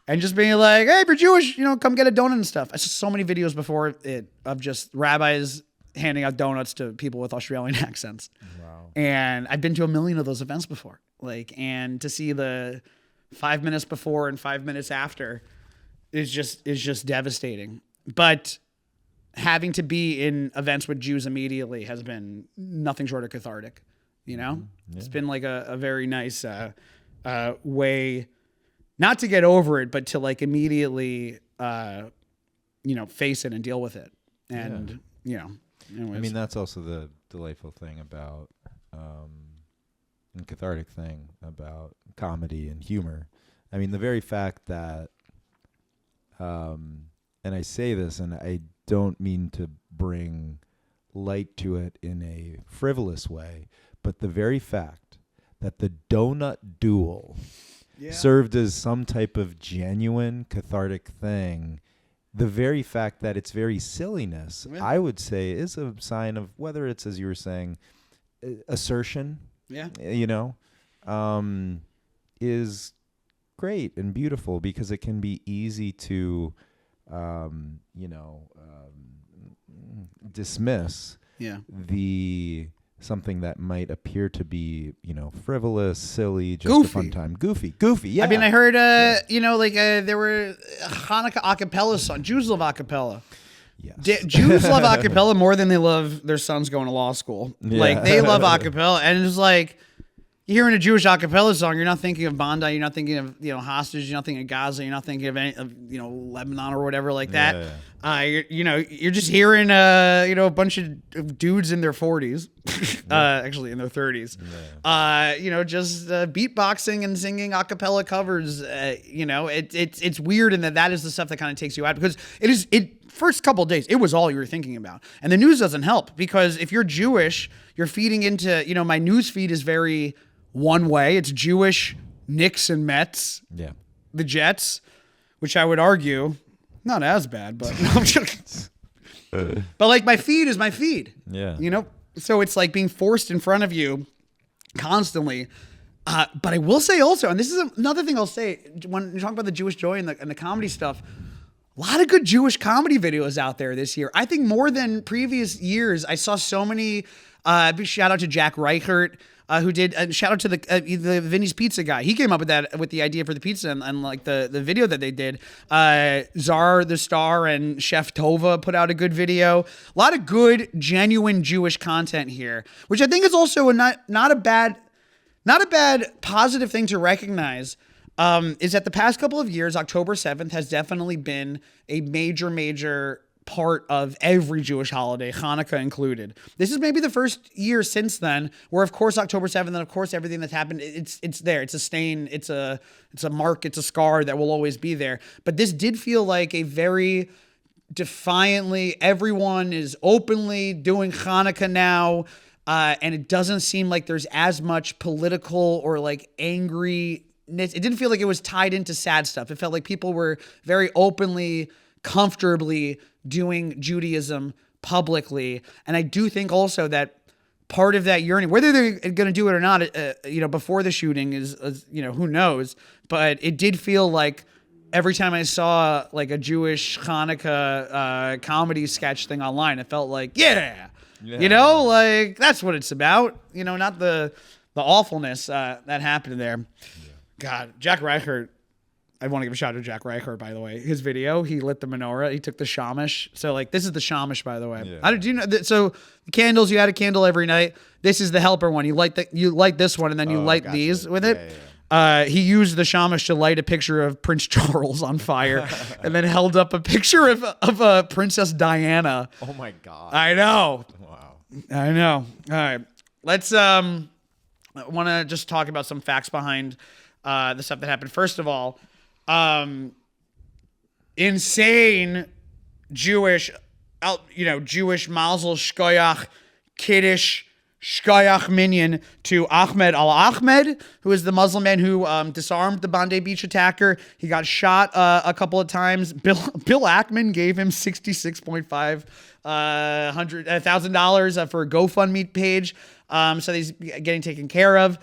And just being like, hey, if you're Jewish, you know, come get a donut and stuff. I saw so many videos before it of just rabbis handing out donuts to people with Australian accents. Wow. And I've been to a million of those events before. Like, and to see the 5 minutes before and 5 minutes after is just devastating. But having to be in events with Jews immediately has been nothing short of cathartic. You know, It's been like a very nice way. Not to get over it, but to like immediately, you know, face it and deal with it. And, you know, anyways. I mean, that's also the delightful thing about, and cathartic thing about comedy and humor. I mean, the very fact that, and I say this and I don't mean to bring light to it in a frivolous way, but the very fact that the Donut Duel served as some type of genuine cathartic thing. The very fact that it's very silliness, I would say, is a sign of whether it's, as you were saying, assertion. Yeah, you know, is great and beautiful because it can be easy to, you know, dismiss. Something that might appear to be, you know, frivolous, silly, just goofy. A fun time. Goofy, yeah. I mean, I heard, you know, like there were Hanukkah acapella songs. Jews love acapella. Yes. Jews love acapella more than they love their sons going to law school. Yeah. Like, they love acapella. And it's like, you're hearing a Jewish acapella song, you're not thinking of Bondi, you're not thinking of, you know, hostage, you're not thinking of Gaza, you're not thinking of any of, you know, Lebanon or whatever like that. You know, you're just hearing, you know, a bunch of dudes in their 40s, actually in their 30s, you know, just beatboxing and singing acapella covers. You know, it's weird in that is the stuff that kind of takes you out because first couple of days, it was all you were thinking about. And the news doesn't help because if you're Jewish, you're feeding into, you know, my news feed is very one way. It's Jewish Knicks and Mets. Yeah. The Jets, which I would argue, not as bad, but no, I'm joking. But like my feed is my feed. Yeah. You know? So it's like being forced in front of you constantly. But I will say also, and this is another thing I'll say, when you talk about the Jewish joy and the comedy stuff, a lot of good Jewish comedy videos out there this year. I think more than previous years. I saw so many. Big shout out to Jack Reichert, who did. Shout out to the Vinnie's Pizza guy. He came up with the idea for the pizza and like the video that they did. Czar the Star and Chef Tova put out a good video. A lot of good, genuine Jewish content here, which I think is also not a bad positive thing to recognize. Is that the past couple of years, October 7th has definitely been a major part of every Jewish holiday, Hanukkah included. This is maybe the first year since then where, of course, October 7th and, of course, everything that's happened, it's there. It's a stain. It's a mark. It's a scar that will always be there. But this did feel like a very defiantly, everyone is openly doing Hanukkah now, and it doesn't seem like there's as much political or like angry. It didn't feel like it was tied into sad stuff. It felt like people were very openly, comfortably doing Judaism publicly. And I do think also that part of that yearning, whether they're going to do it or not, you know, before the shooting is, you know, who knows, but it did feel like every time I saw like a Jewish Hanukkah comedy sketch thing online, it felt like, you know, like that's what it's about, you know, not the awfulness that happened there. God, Jack Reichert, I want to give a shout out to Jack Reichert, by the way. His video, he lit the menorah. He took the shamash. So like, this is the shamash, by the way. Yeah. Do you know? So the candles, you had a candle every night. This is the helper one. You light this one, and then you light these with it. He used the shamash to light a picture of Prince Charles on fire, and then held up a picture of Princess Diana. Oh my God. I know. Wow. I know. All right. Let's I want to just talk about some facts behind the stuff that happened. First of all, insane Jewish Mazel Shkoyach Kiddush Shkoyach Minyan to Ahmed al-Ahmed, who is the Muslim man who disarmed the Bondi Beach attacker. He got shot a couple of times. Bill Ackman gave him $66,500 for a GoFundMe page. So he's getting taken care of.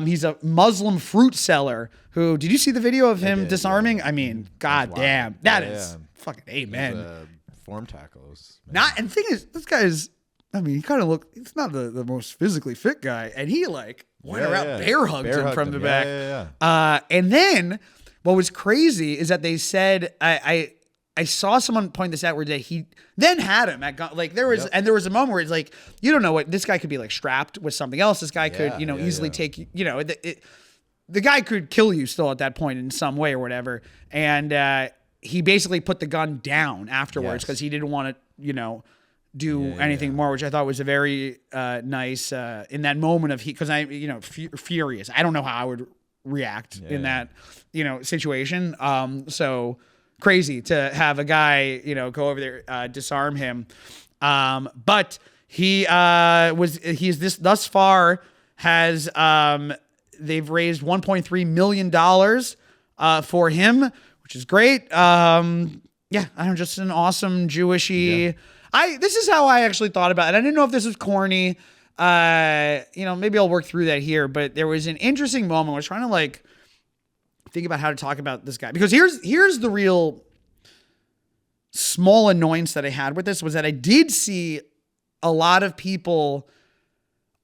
He's a Muslim fruit seller who, did you see the video of him disarming? Yeah. I mean, God damn, that is fucking amen. Form tackles. And the thing is, this guy is, I mean, he kind of he's not the most physically fit guy. And he went around bear hugged him from the back. And then what was crazy is that they said, I saw someone point this out where he then had him at gun. Like there was a moment where it's like, you don't know what, this guy could be like strapped with something else. This guy could, easily take, the guy could kill you still at that point in some way or whatever. And he basically put the gun down afterwards because he didn't want to, do anything more, which I thought was a very nice in that moment of because furious. I don't know how I would react in that, situation. So crazy to have a guy, go over there, disarm him. But he's thus far has, they've raised $1.3 million for him, which is great. I'm just an awesome Jewishy. This is how I actually thought about it. I didn't know if this was corny. Maybe I'll work through that here, but there was an interesting moment. I was trying to think about how to talk about this guy, because here's the real small annoyance that I had with this was that I did see a lot of people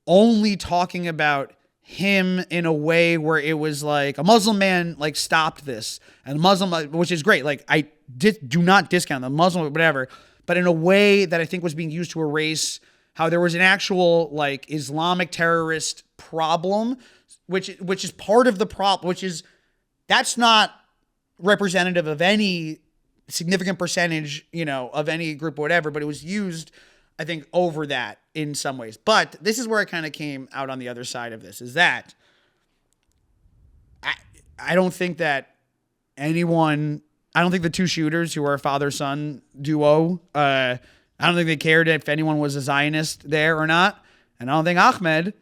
only talking about him in a way where it was like a Muslim man stopped this, and Muslim, which is great. I do not discount the Muslim, whatever, but in a way that I think was being used to erase how there was an actual Islamic terrorist problem, which is part of the problem, that's not representative of any significant percentage, of any group or whatever, but it was used, I think, over that in some ways. But this is where I kind of came out on the other side of this, is that I don't think that I don't think the two shooters who are a father-son duo, I don't think they cared if anyone was a Zionist there or not. And I don't think Ahmed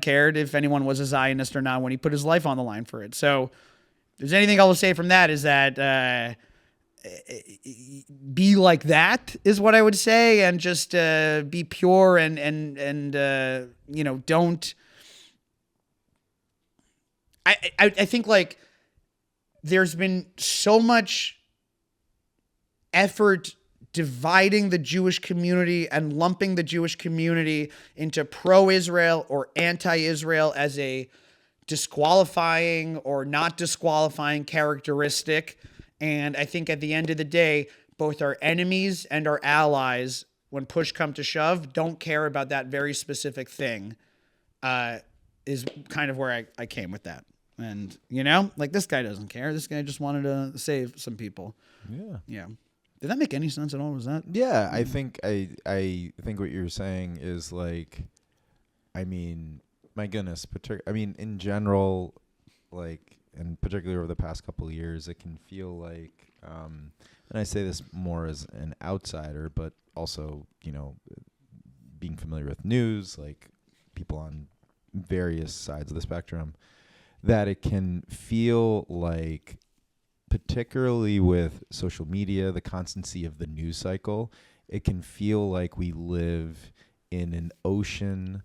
cared if anyone was a Zionist or not when he put his life on the line for it. So if there's anything I will say from that is that be like that is what I would say, and just be pure and don't. I think there's been so much effort dividing the Jewish community and lumping the Jewish community into pro-Israel or anti-Israel as a disqualifying or not disqualifying characteristic. And I think at the end of the day, both our enemies and our allies, when push come to shove, don't care about that very specific thing, is kind of where I came with that. And, this guy doesn't care. This guy just wanted to save some people. Yeah. Yeah. Did that make any sense at all? Was that? Yeah, I think what you're saying is my goodness, in general, and particularly over the past couple of years, it can feel and I say this more as an outsider, but also, being familiar with news, people on various sides of the spectrum, that it can feel particularly with social media, the constancy of the news cycle, it can feel like we live in an ocean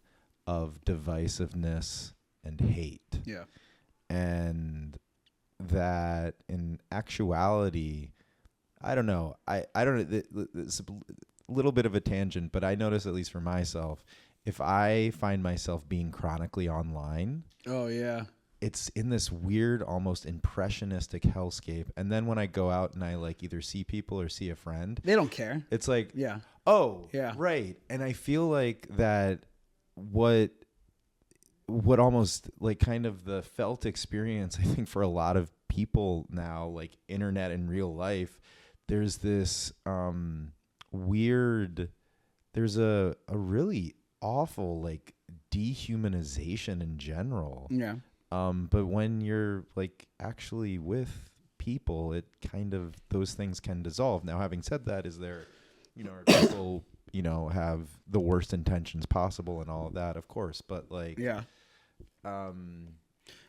of divisiveness and hate. Yeah. And that in actuality, I don't know. I don't know. It's a little bit of a tangent, but I notice, at least for myself, if I find myself being chronically online. Oh, yeah. it's in this weird, almost impressionistic hellscape. And then when I go out and I like either see people or see a friend, They don't care. it's like, Yeah. oh, Yeah. right. And I feel like that what almost like kind of the felt experience, I think for a lot of people now, like internet and real life, there's this there's a really awful like dehumanization in general. Yeah. But when you're like actually with people, it kind of, those things can dissolve. Now, having said that, is there, are people, have the worst intentions possible and all of that, of course, but like, Yeah. yeah.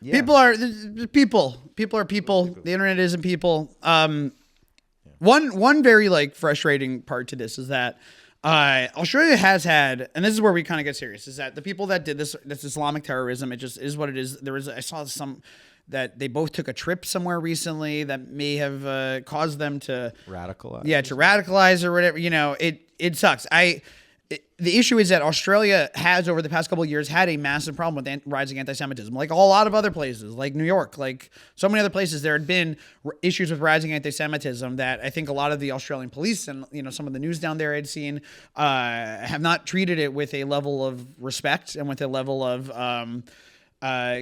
People are people. People are people. The internet isn't people. One very like frustrating part to this is that Australia has had, and this is where we kind of get serious, is that the people that did this Islamic terrorism, it just is what it is. I saw that they both took a trip somewhere recently that may have caused them to radicalize. Yeah, to radicalize or whatever. It sucks. The issue is that Australia has, over the past couple of years, had a massive problem with rising anti-Semitism, like a lot of other places, like New York, like so many other places. There had been issues with rising anti-Semitism that I think a lot of the Australian police and some of the news down there I'd seen have not treated it with a level of respect and with a level of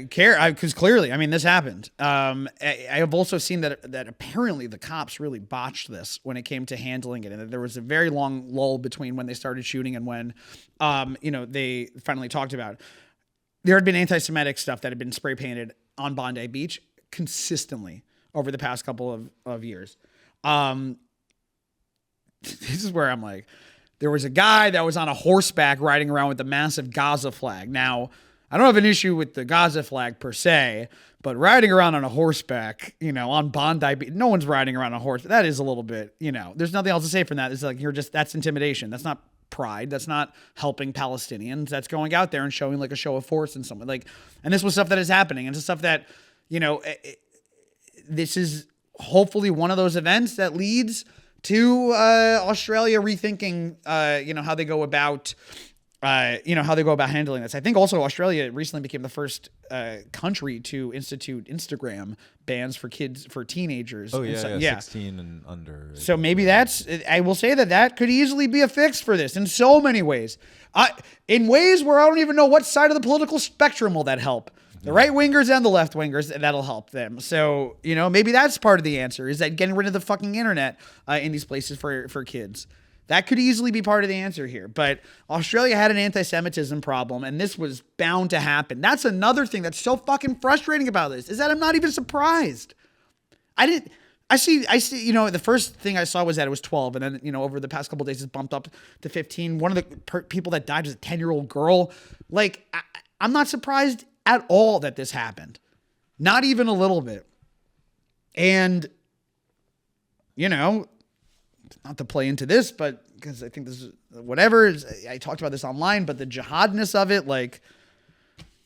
care, because clearly, I mean, this happened. I have also seen that apparently the cops really botched this when it came to handling it, and that there was a very long lull between when they started shooting and when, they finally talked about it. There had been anti-Semitic stuff that had been spray painted on Bondi Beach consistently over the past couple of years. This is where I'm like, there was a guy that was on a horseback riding around with a massive Gaza flag. Now, I don't have an issue with the Gaza flag per se, but riding around on a horseback, on Bondi Beach, no one's riding around on a horse. That is a little bit, there's nothing else to say from that. It's like, that's intimidation. That's not pride. That's not helping Palestinians. That's going out there and showing like a show of force in someone. And this was stuff that is happening. And it's stuff that, this is hopefully one of those events that leads to Australia rethinking, how they go about handling this. I think also Australia recently became the first country to institute Instagram bans for teenagers. Oh, yeah. 16 and under. So maybe I will say that could easily be a fix for this in so many ways. In ways where I don't even know what side of the political spectrum will that help. The right wingers and the left wingers, that'll help them. So, maybe that's part of the answer, is that getting rid of the fucking internet in these places for kids. That could easily be part of the answer here. But Australia had an anti-Semitism problem, and this was bound to happen. That's another thing that's so fucking frustrating about this, is that I'm not even surprised. I see, the first thing I saw was that it was 12, and then, over the past couple of days, it's bumped up to 15. One of the people that died was a 10-year-old girl. Like, I'm not surprised at all that this happened. Not even a little bit. And, not to play into this, but because I think this is whatever. I talked about this online, but the jihadness of it,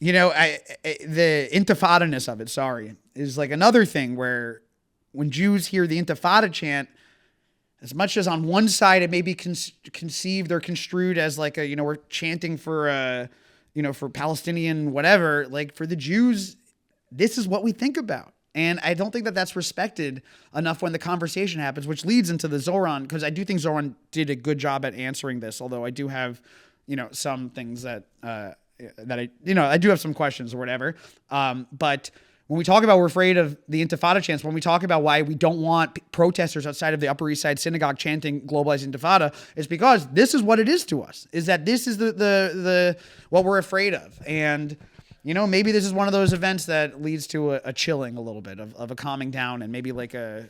the intifada-ness of it, is like another thing where when Jews hear the intifada chant, as much as on one side it may be conceived or construed as like we're chanting for for Palestinian whatever, like for the Jews, this is what we think about. And I don't think that that's respected enough when the conversation happens, which leads into the Zoran, because I do think Zoran did a good job at answering this, although I do have, some things that I do have some questions or whatever. But when we talk about we're afraid of the Intifada chants, when we talk about why we don't want protesters outside of the Upper East Side synagogue chanting globalized Intifada, it's because this is what it is to us, is that this is the what we're afraid of. And maybe this is one of those events that leads to a chilling a little bit of a calming down, and maybe like I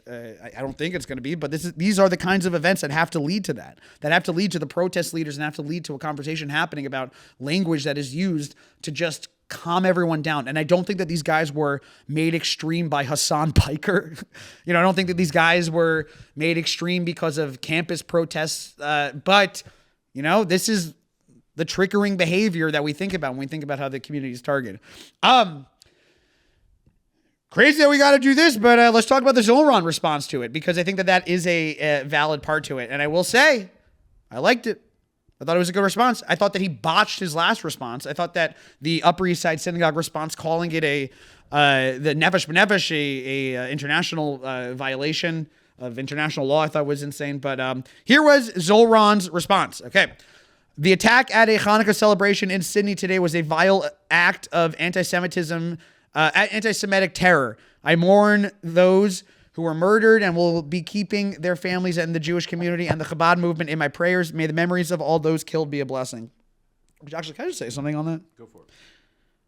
don't think it's going to be, but these are the kinds of events that have to lead to that have to lead to the protest leaders and have to lead to a conversation happening about language that is used to just calm everyone down. And I don't think that these guys were made extreme by Hassan Piker. I don't think that these guys were made extreme because of campus protests. But this is the triggering behavior that we think about when we think about how the community is targeted. Crazy that we got to do this, but let's talk about the Zoran response to it, because I think that is a valid part to it. And I will say, I liked it. I thought it was a good response. I thought that he botched his last response. I thought that the Upper East Side Synagogue response, calling it the Nefesh B'Nefesh, a international violation of international law, I thought was insane. But here was Zolron's response. Okay. The attack at a Hanukkah celebration in Sydney today was a vile act of anti-Semitism, anti-Semitic terror. I mourn those who were murdered and will be keeping their families and the Jewish community and the Chabad movement in my prayers. May the memories of all those killed be a blessing. Actually, can I just say something on that? Go for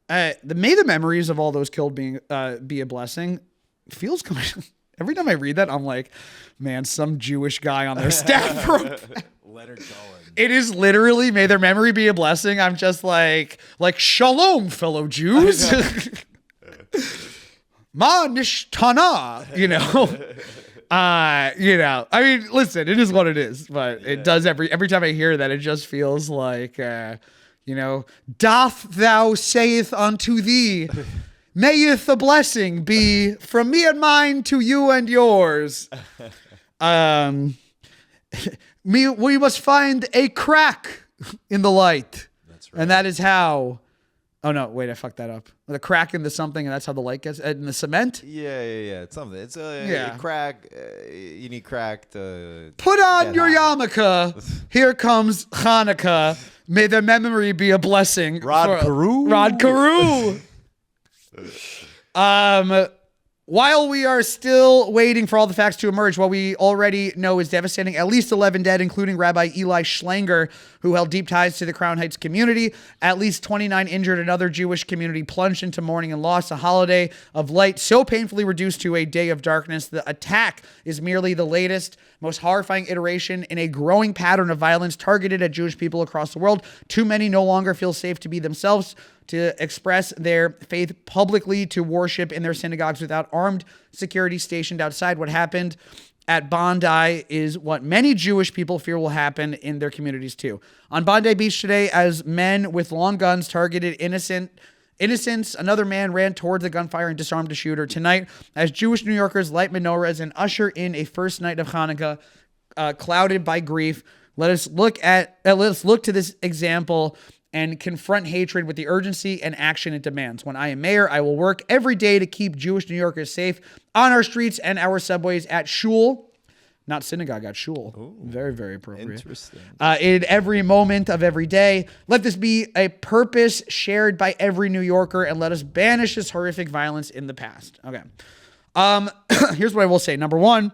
it. May the memories of all those killed be a blessing feels kind of, every time I read that, I'm like, man, some Jewish guy on their staff wrote that. Leonard Cohen. It is literally, may their memory be a blessing. I'm just like shalom, fellow Jews. Ma nishtana, I mean, listen, it is what it is, but it does every time I hear that, it just feels like, doth thou saith unto thee, mayeth the blessing be from me and mine to you and yours. We must find a crack in the light. That's right. And that is how, oh no, wait, I fucked that up. The crack in the something, and that's how the light gets, in the cement? Yeah. It's something. It's a crack. You need crack to put on your yarmulke. Here comes Hanukkah. May their memory be a blessing. Rod Carew. While we are still waiting for all the facts to emerge, what we already know is devastating. At least 11 dead, including Rabbi Eli Schlanger, who held deep ties to the Crown Heights community. At least 29 injured. Another Jewish community plunged into mourning and lost a holiday of light so painfully reduced to a day of darkness. The attack is merely the latest, most horrifying iteration in a growing pattern of violence targeted at Jewish people across the world. Too many no longer feel safe to be themselves, to express their faith publicly, to worship in their synagogues without armed security stationed outside. What happened at Bondi is what many Jewish people fear will happen in their communities too. On Bondi Beach today, as men with long guns targeted innocents, another man ran towards the gunfire and disarmed the shooter. Tonight, as Jewish New Yorkers light menorahs and usher in a first night of Hanukkah clouded by grief, let us look to this example and confront hatred with the urgency and action it demands. When I am mayor, I will work every day to keep Jewish New Yorkers safe on our streets and our subways, at shul, not synagogue, at shul. Ooh, very, very appropriate. Interesting. In every moment of every day. Let this be a purpose shared by every New Yorker, and let us banish this horrific violence in the past. Okay. Here's what I will say. Number one,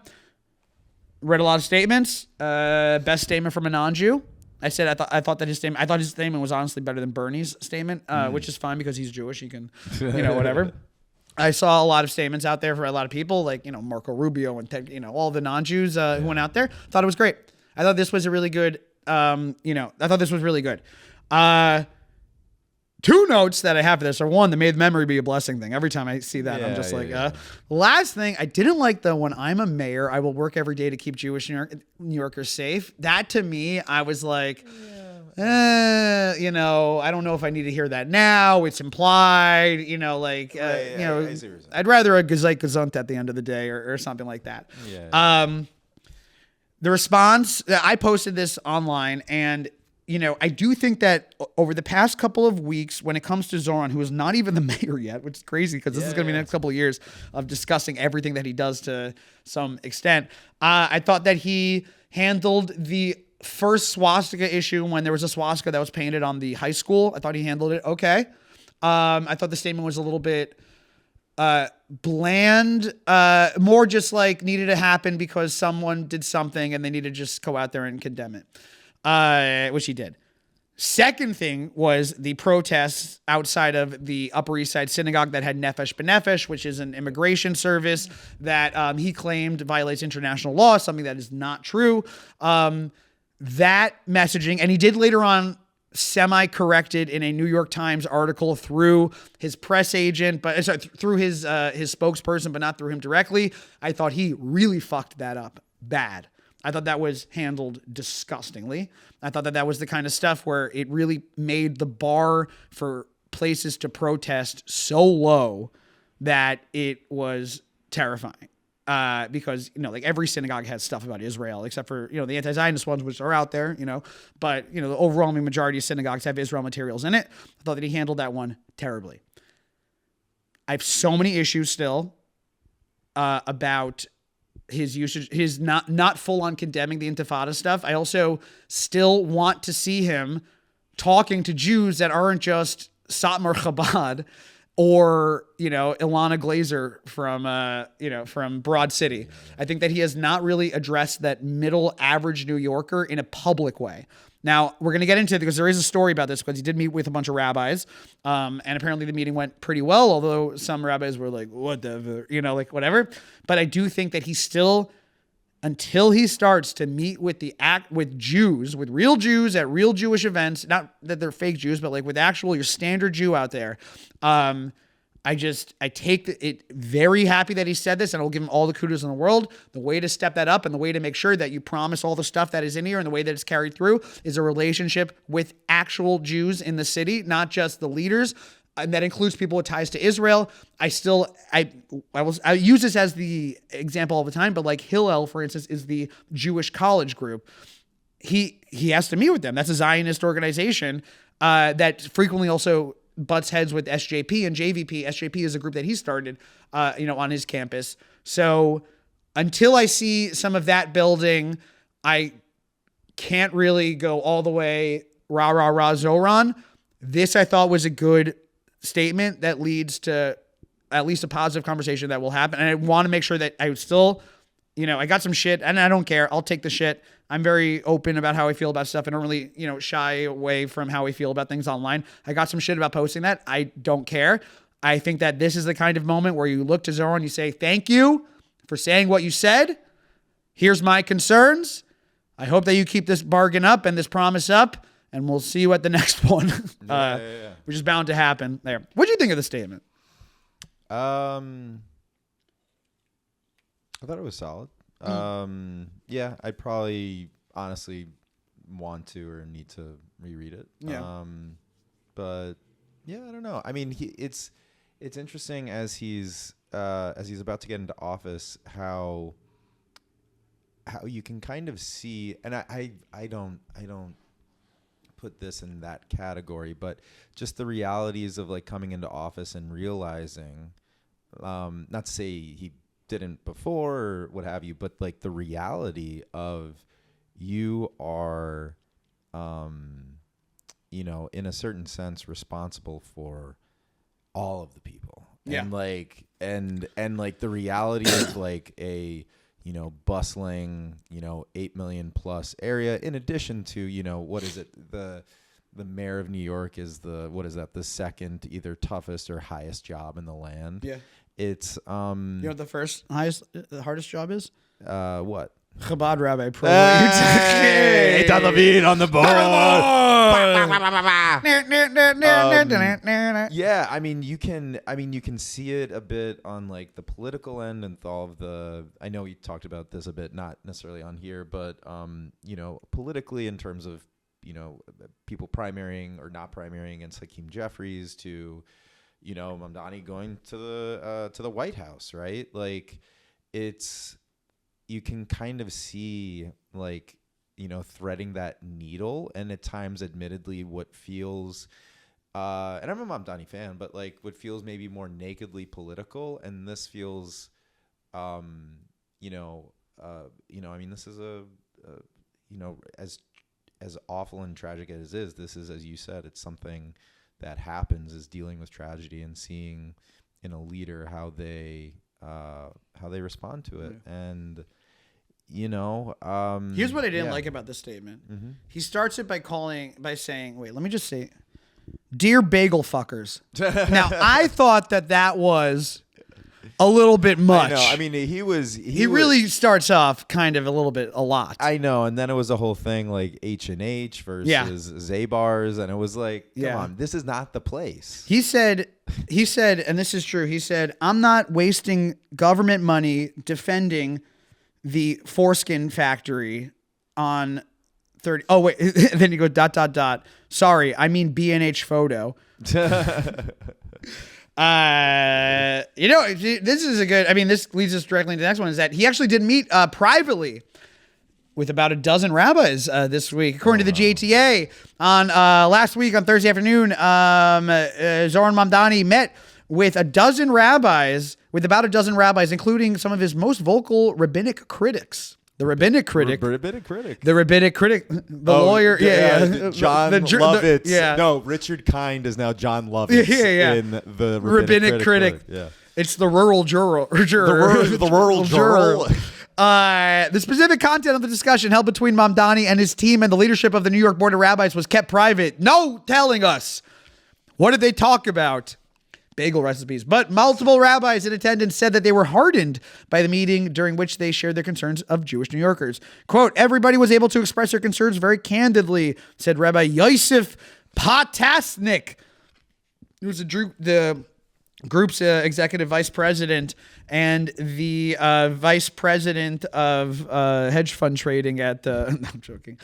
read a lot of statements. Best statement from a non-Jew. I said I thought his statement was honestly better than Bernie's statement, which is fine because he's Jewish. He can, whatever. I saw a lot of statements out there for a lot of people, like Marco Rubio and Ted, all the non-Jews who went out there. Thought it was great. I thought this was a really good. I thought this was really good. Two notes that I have for this are, one, the may the memory be a blessing thing. Every time I see that, I'm just last thing, I didn't like the when I'm a mayor, I will work every day to keep Jewish New Yorkers safe. That to me, I was like, I don't know if I need to hear that now. It's implied, I'd rather a Geseit Gesund at the end of the day or something like that. Yeah. The response, I posted this online, and I do think that over the past couple of weeks, when it comes to Zoran, who is not even the mayor yet, which is crazy because this is going to be the next couple of years of discussing everything that he does to some extent. I thought that he handled the first swastika issue when there was a swastika that was painted on the high school. I thought he handled it okay. I thought the statement was a little bit bland, more just like needed to happen because someone did something and they need to just go out there and condemn it. Which he did. Second thing was the protests outside of the Upper East Side Synagogue that had Nefesh B'Nefesh, which is an immigration service that he claimed violates international law, something that is not true. That messaging, and he did later on semi-corrected in a New York Times article through his press agent, through his spokesperson, but not through him directly. I thought he really fucked that up bad. I thought that was handled disgustingly. I thought that was the kind of stuff where it really made the bar for places to protest so low that it was terrifying. because, like every synagogue has stuff about Israel, except for, the anti-Zionist ones, which are out there, but, the overwhelming majority of synagogues have Israel materials in it. I thought that he handled that one terribly. I have so many issues still about his usage, his not full on condemning the Intifada stuff. I also still want to see him talking to Jews that aren't just Satmar Chabad, or, Ilana Glazer from Broad City. I think that he has not really addressed that middle average New Yorker in a public way. Now, we're going to get into it because there is a story about this, because he did meet with a bunch of rabbis. And apparently the meeting went pretty well, although some rabbis were like, whatever, whatever. But I do think that he still, until he starts to meet with Jews, with real Jews at real Jewish events, not that they're fake Jews, but like with actual, your standard Jew out there. I take it very happy that he said this, and I'll give him all the kudos in the world. The way to step that up and the way to make sure that you promise all the stuff that is in here and the way that it's carried through is a relationship with actual Jews in the city, not just the leaders. And that includes people with ties to Israel. I use this as the example all the time, but like Hillel, for instance, is the Jewish college group. He has to meet with them. That's a Zionist organization that frequently also butts heads with SJP and JVP. SJP is a group that he started, on his campus. So until I see some of that building, I can't really go all the way rah, rah, rah, Zoran. This I thought was a good statement that leads to at least a positive conversation that will happen. And I want to make sure that I still, I got some shit and I don't care. I'll take the shit. I'm very open about how I feel about stuff. I don't really, shy away from how I feel about things online. I got some shit about posting that. I don't care. I think that this is the kind of moment where you look to Zoran, you say, thank you for saying what you said. Here's my concerns. I hope that you keep this bargain up and this promise up, and we'll see you at the next one, which is bound to happen there. What do you think of the statement? I thought it was solid. Yeah, I'd probably honestly want to or need to reread it. Yeah. But yeah, I don't know. I mean, it's interesting as he's about to get into office, how you can kind of see, and I don't put this in that category, but just the realities of like coming into office and realizing, not to say he didn't before or what have you, but like the reality of you are, in a certain sense responsible for all of the people. Yeah. And like, and like the reality of like a, bustling, 8 million plus area, in addition to, what is it? The mayor of New York is the second either toughest or highest job in the land. Yeah. It's what the hardest job is? What? Chabad rabbi pro. Eitan Levine on the board. Yeah, I mean you can see it a bit on like the political end and all of the. I know we talked about this a bit, not necessarily on here, but politically in terms of people primarying or not primarying against Hakeem Jeffries to. Mamdani going to the White House, right? Like, you can kind of see like, threading that needle, and at times, admittedly, what feels, and I'm a Mamdani fan, but like what feels maybe more nakedly political, and this feels, I mean, this is as awful and tragic as it is, this is, as you said, it's something that happens, is dealing with tragedy and seeing in a leader how they respond to it. And here's what I didn't like about this statement. Mm-hmm. He starts it by saying, wait, let me just say, dear bagel fuckers. Now I thought that was a little bit much. I know. I mean, he really starts off kind of a lot. I know, and then it was a whole thing like H&H versus Zabars, and it was like, come on, this is not the place. He said, and this is true. He said, I'm not wasting government money defending the foreskin factory on 30. Oh wait, then you go ... Sorry, I mean B&H photo. Yeah, You know, this is a good, I mean, this leads us directly into the next one, is that he actually did meet privately with about a dozen rabbis this week. According to the JTA, on last week on Thursday afternoon, Zoran Mamdani met with about a dozen rabbis, including some of his most vocal rabbinic critics. The rabbinic critic. The rabbinic critic. The lawyer. John Lovitz. No, Richard Kind is now John Lovitz in the rabbinic critic. Yeah. It's the rural juror. The rural juror. The specific content of the discussion held between Mamdani and his team and the leadership of the New York Board of Rabbis was kept private. No telling us. What did they talk about? Bagel recipes. But multiple rabbis in attendance said that they were heartened by the meeting, during which they shared their concerns of Jewish New Yorkers. Quote, everybody was able to express their concerns very candidly, said Rabbi Yosef Potasnik, who's the group's executive vice president and the vice president of hedge fund trading at the... No, I'm joking.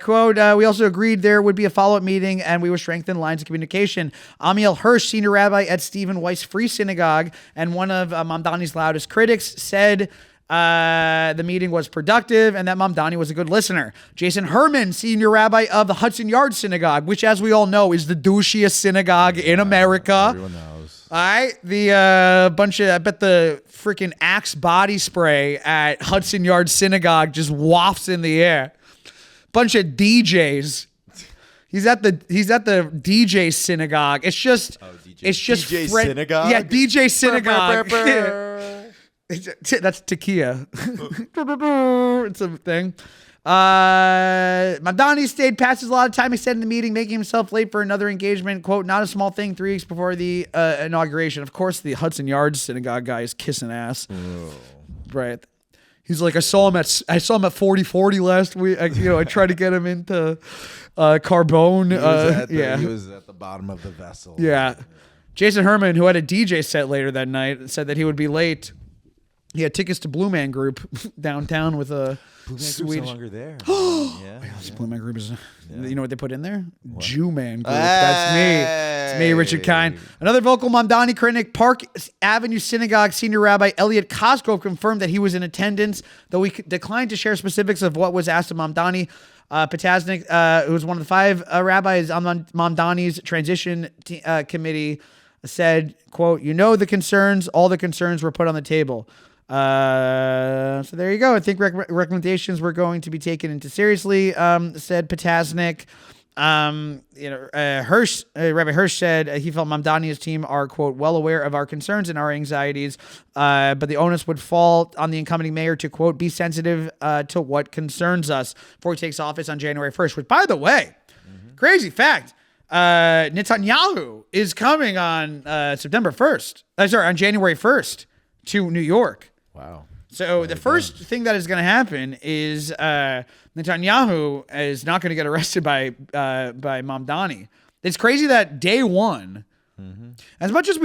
Quote, we also agreed there would be a follow-up meeting and we would strengthen lines of communication. Amiel Hirsch, senior rabbi at Stephen Weiss Free Synagogue and one of Mamdani's loudest critics, said the meeting was productive and that Mamdani was a good listener. Jason Herman, senior rabbi of the Hudson Yards Synagogue, which, as we all know, is the douchiest synagogue in America. Everyone knows. All right, the bunch of, I bet the freaking Axe body spray at Hudson Yards Synagogue just wafts in the air. Bunch of DJs. He's at the DJ synagogue. It's just DJ synagogue. Yeah, DJ synagogue. That's tequila. It's a thing. Mamdani stayed past his allotted time extending the meeting, making himself late for another engagement. Quote, not a small thing, 3 weeks before the inauguration. Of course, the Hudson Yards synagogue guy is kissing ass. Oh. Right. He's like, I saw him at 40-40 last week. I tried to get him into Carbone. He was at the bottom of the vessel. Yeah. Jason Herman, who had a DJ set later that night, said that he would be late. He had tickets to Blue Man Group downtown with a Blue Man Group's no longer there. Blue Man Group is. You know what they put in there? What? Jew Man Group. That's me. It's me, Richard Kind. Another vocal Mamdani critic, Park Avenue Synagogue senior rabbi Elliot Cosgrove, confirmed that he was in attendance, though he declined to share specifics of what was asked of Mamdani. Potasnik, who was one of the 5 rabbis on Mamdani's transition committee, said, quote, the concerns, all the concerns were put on the table. So there you go. I think recommendations were going to be taken into seriously, said Potasnik. Rabbi Hirsch said he felt Mamdani and his team are, quote, well aware of our concerns and our anxieties, but the onus would fall on the incumbent mayor to, quote, be sensitive to what concerns us before he takes office on January 1st, which, by the way, crazy fact, Netanyahu is coming on September 1st. On January 1st to New York. Wow. So the first thing that is going to happen is Netanyahu is not going to get arrested by Mamdani. It's crazy that day one, as much as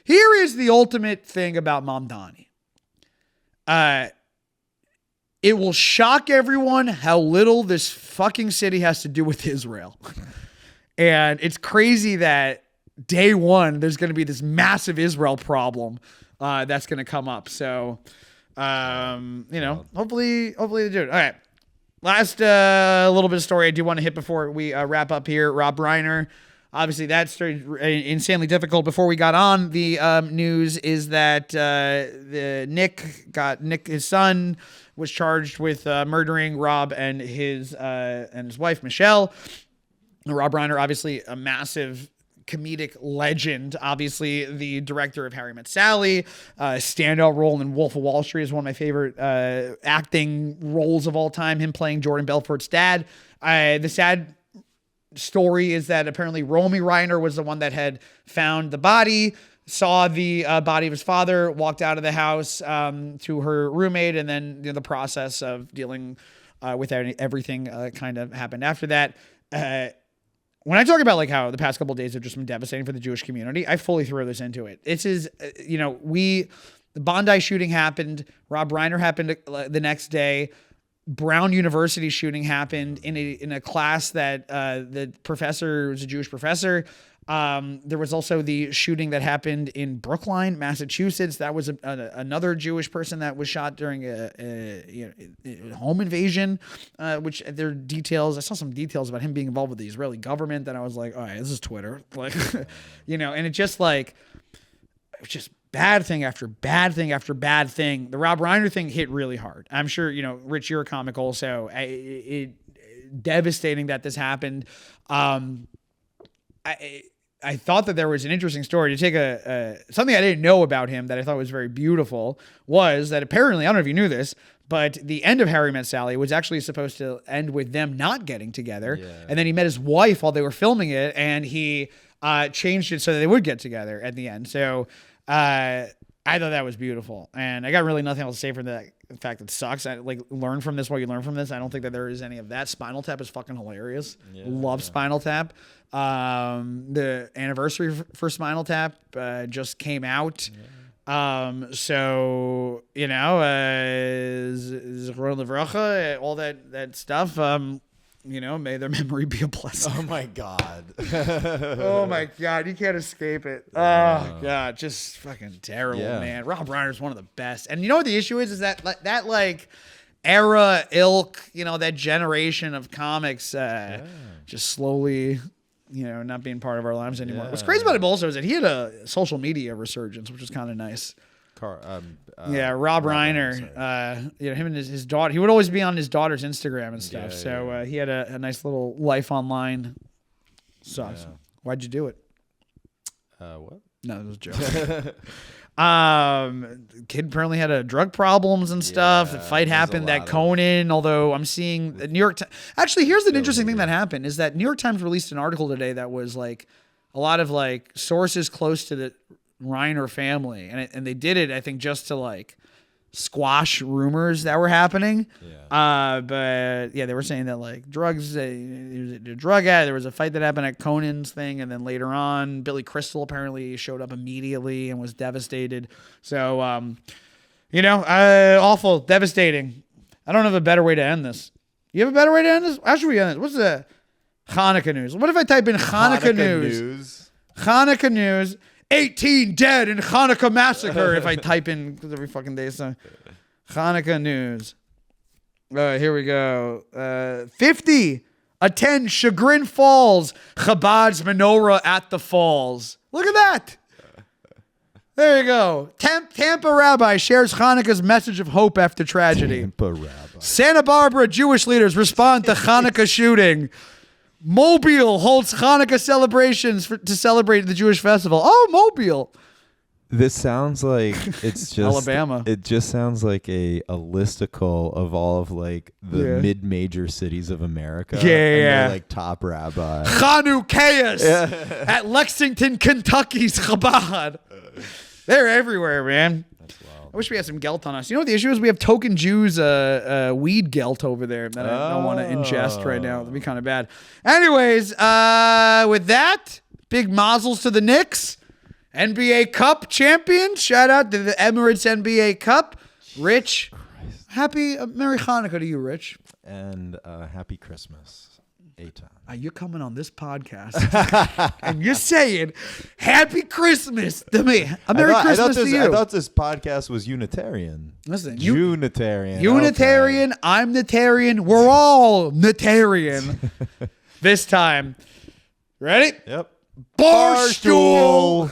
here is the ultimate thing about Mamdani. It will shock everyone how little this fucking city has to do with Israel. And it's crazy that day one, there's going to be this massive Israel problem that's going to come up. So, hopefully they do it. All right. Last little bit of story I do want to hit before we wrap up here. Rob Reiner. Obviously, that story insanely difficult. Before we got on, the news is that Nick, his son, was charged with murdering Rob and his wife, Michelle. Rob Reiner, obviously a massive comedic legend, obviously the director of Harry Met Sally, standout role in Wolf of Wall Street is one of my favorite acting roles of all time, him playing Jordan Belfort's dad. The sad story is that apparently Romy Reiner was the one that had found the body, saw the body of his father, walked out of the house to her roommate, and then the process of dealing with everything kind of happened after that. When I talk about like how the past couple of days have just been devastating for the Jewish community, I fully throw this into it. This is, the Bondi shooting happened. Rob Reiner happened the next day. Brown University shooting happened in a class that the professor was a Jewish professor. There was also the shooting that happened in Brookline, Massachusetts. That was another Jewish person that was shot during a home invasion, which I saw some details about him being involved with the Israeli government. That I was like, all right, this is Twitter. Like, and it just bad thing after bad thing after bad thing. The Rob Reiner thing hit really hard. I'm sure, Rich, you're a comic also. Devastating that this happened. I thought that there was an interesting story to take something I didn't know about him that I thought was very beautiful was that apparently, I don't know if you knew this, but the end of Harry Met Sally was actually supposed to end with them not getting together. Yeah. And then he met his wife while they were filming it, and he changed it so that they would get together at the end. So I thought that was beautiful. And I got really nothing else to say for that. In fact, it sucks. Learn from this what you learn from this. I don't think that there is any of that. Spinal Tap is fucking hilarious. Love Spinal Tap. The anniversary for Spinal Tap just came out. So, Zichron Livracha, all that stuff. May their memory be a blessing. Oh my God. Oh my God. You can't escape it. Oh God. Just fucking terrible, man. Rob Reiner's one of the best. And you know what the issue is that era ilk, that generation of comics, just slowly, not being part of our lives anymore. What's crazy about him also is that he had a social media resurgence, which was kind of nice. Rob Reiner, him and his daughter, he would always be on his daughter's Instagram and stuff. He had a nice little life online. Sucks. Yeah. Why'd you do it? What? No, it was a joke. Kid apparently had drug problems and stuff. The fight happened at Conan, although I'm seeing the New York Times. Actually, here's the interesting thing that happened is that New York Times released an article today that was like a lot of like sources close to the Reiner family, and they did it, I think, just to like squash rumors that were happening. But they were saying that like drugs, a drug addict. There was a fight that happened at Conan's thing, and then later on, Billy Crystal apparently showed up immediately and was devastated. So, awful, devastating. I don't have a better way to end this. You have a better way to end this? How should we end this? What's the Hanukkah news? What if I type in Hanukkah news? Hanukkah news. 18 dead in Chanukah massacre. If I type in every fucking day, so Chanukah news. Here we go. 50 attend Chagrin Falls, Chabad's menorah at the falls. Look at that. There you go. Tampa rabbi shares Hanukkah's message of hope after tragedy. Tampa rabbi. Santa Barbara Jewish leaders respond to Hanukkah shooting. Mobile holds Hanukkah celebrations to celebrate the Jewish festival. Oh, Mobile. This sounds like it's just Alabama. It just sounds like a listicle of all of like the mid-major cities of America. Yeah. Like top rabbi. Chanukah at Lexington, Kentucky's Chabad. They're everywhere, man. I wish we had some gelt on us. You know what the issue is? We have token Jews weed gelt over there that I don't want to ingest right now. That'd be kind of bad. Anyways, with that, big mazzles to the Knicks. NBA Cup champions. Shout out to the Emirates NBA Cup. Rich, happy Merry Hanukkah to you, Rich. And happy Christmas, Eitan. You're coming on this podcast and you're saying Happy Christmas to me. Merry Christmas to you. I thought this podcast was Unitarian. Listen, Unitarian. Unitarian. Okay. I'm Nitarian. We're all Nitarian this time. Ready? Yep. Barstool.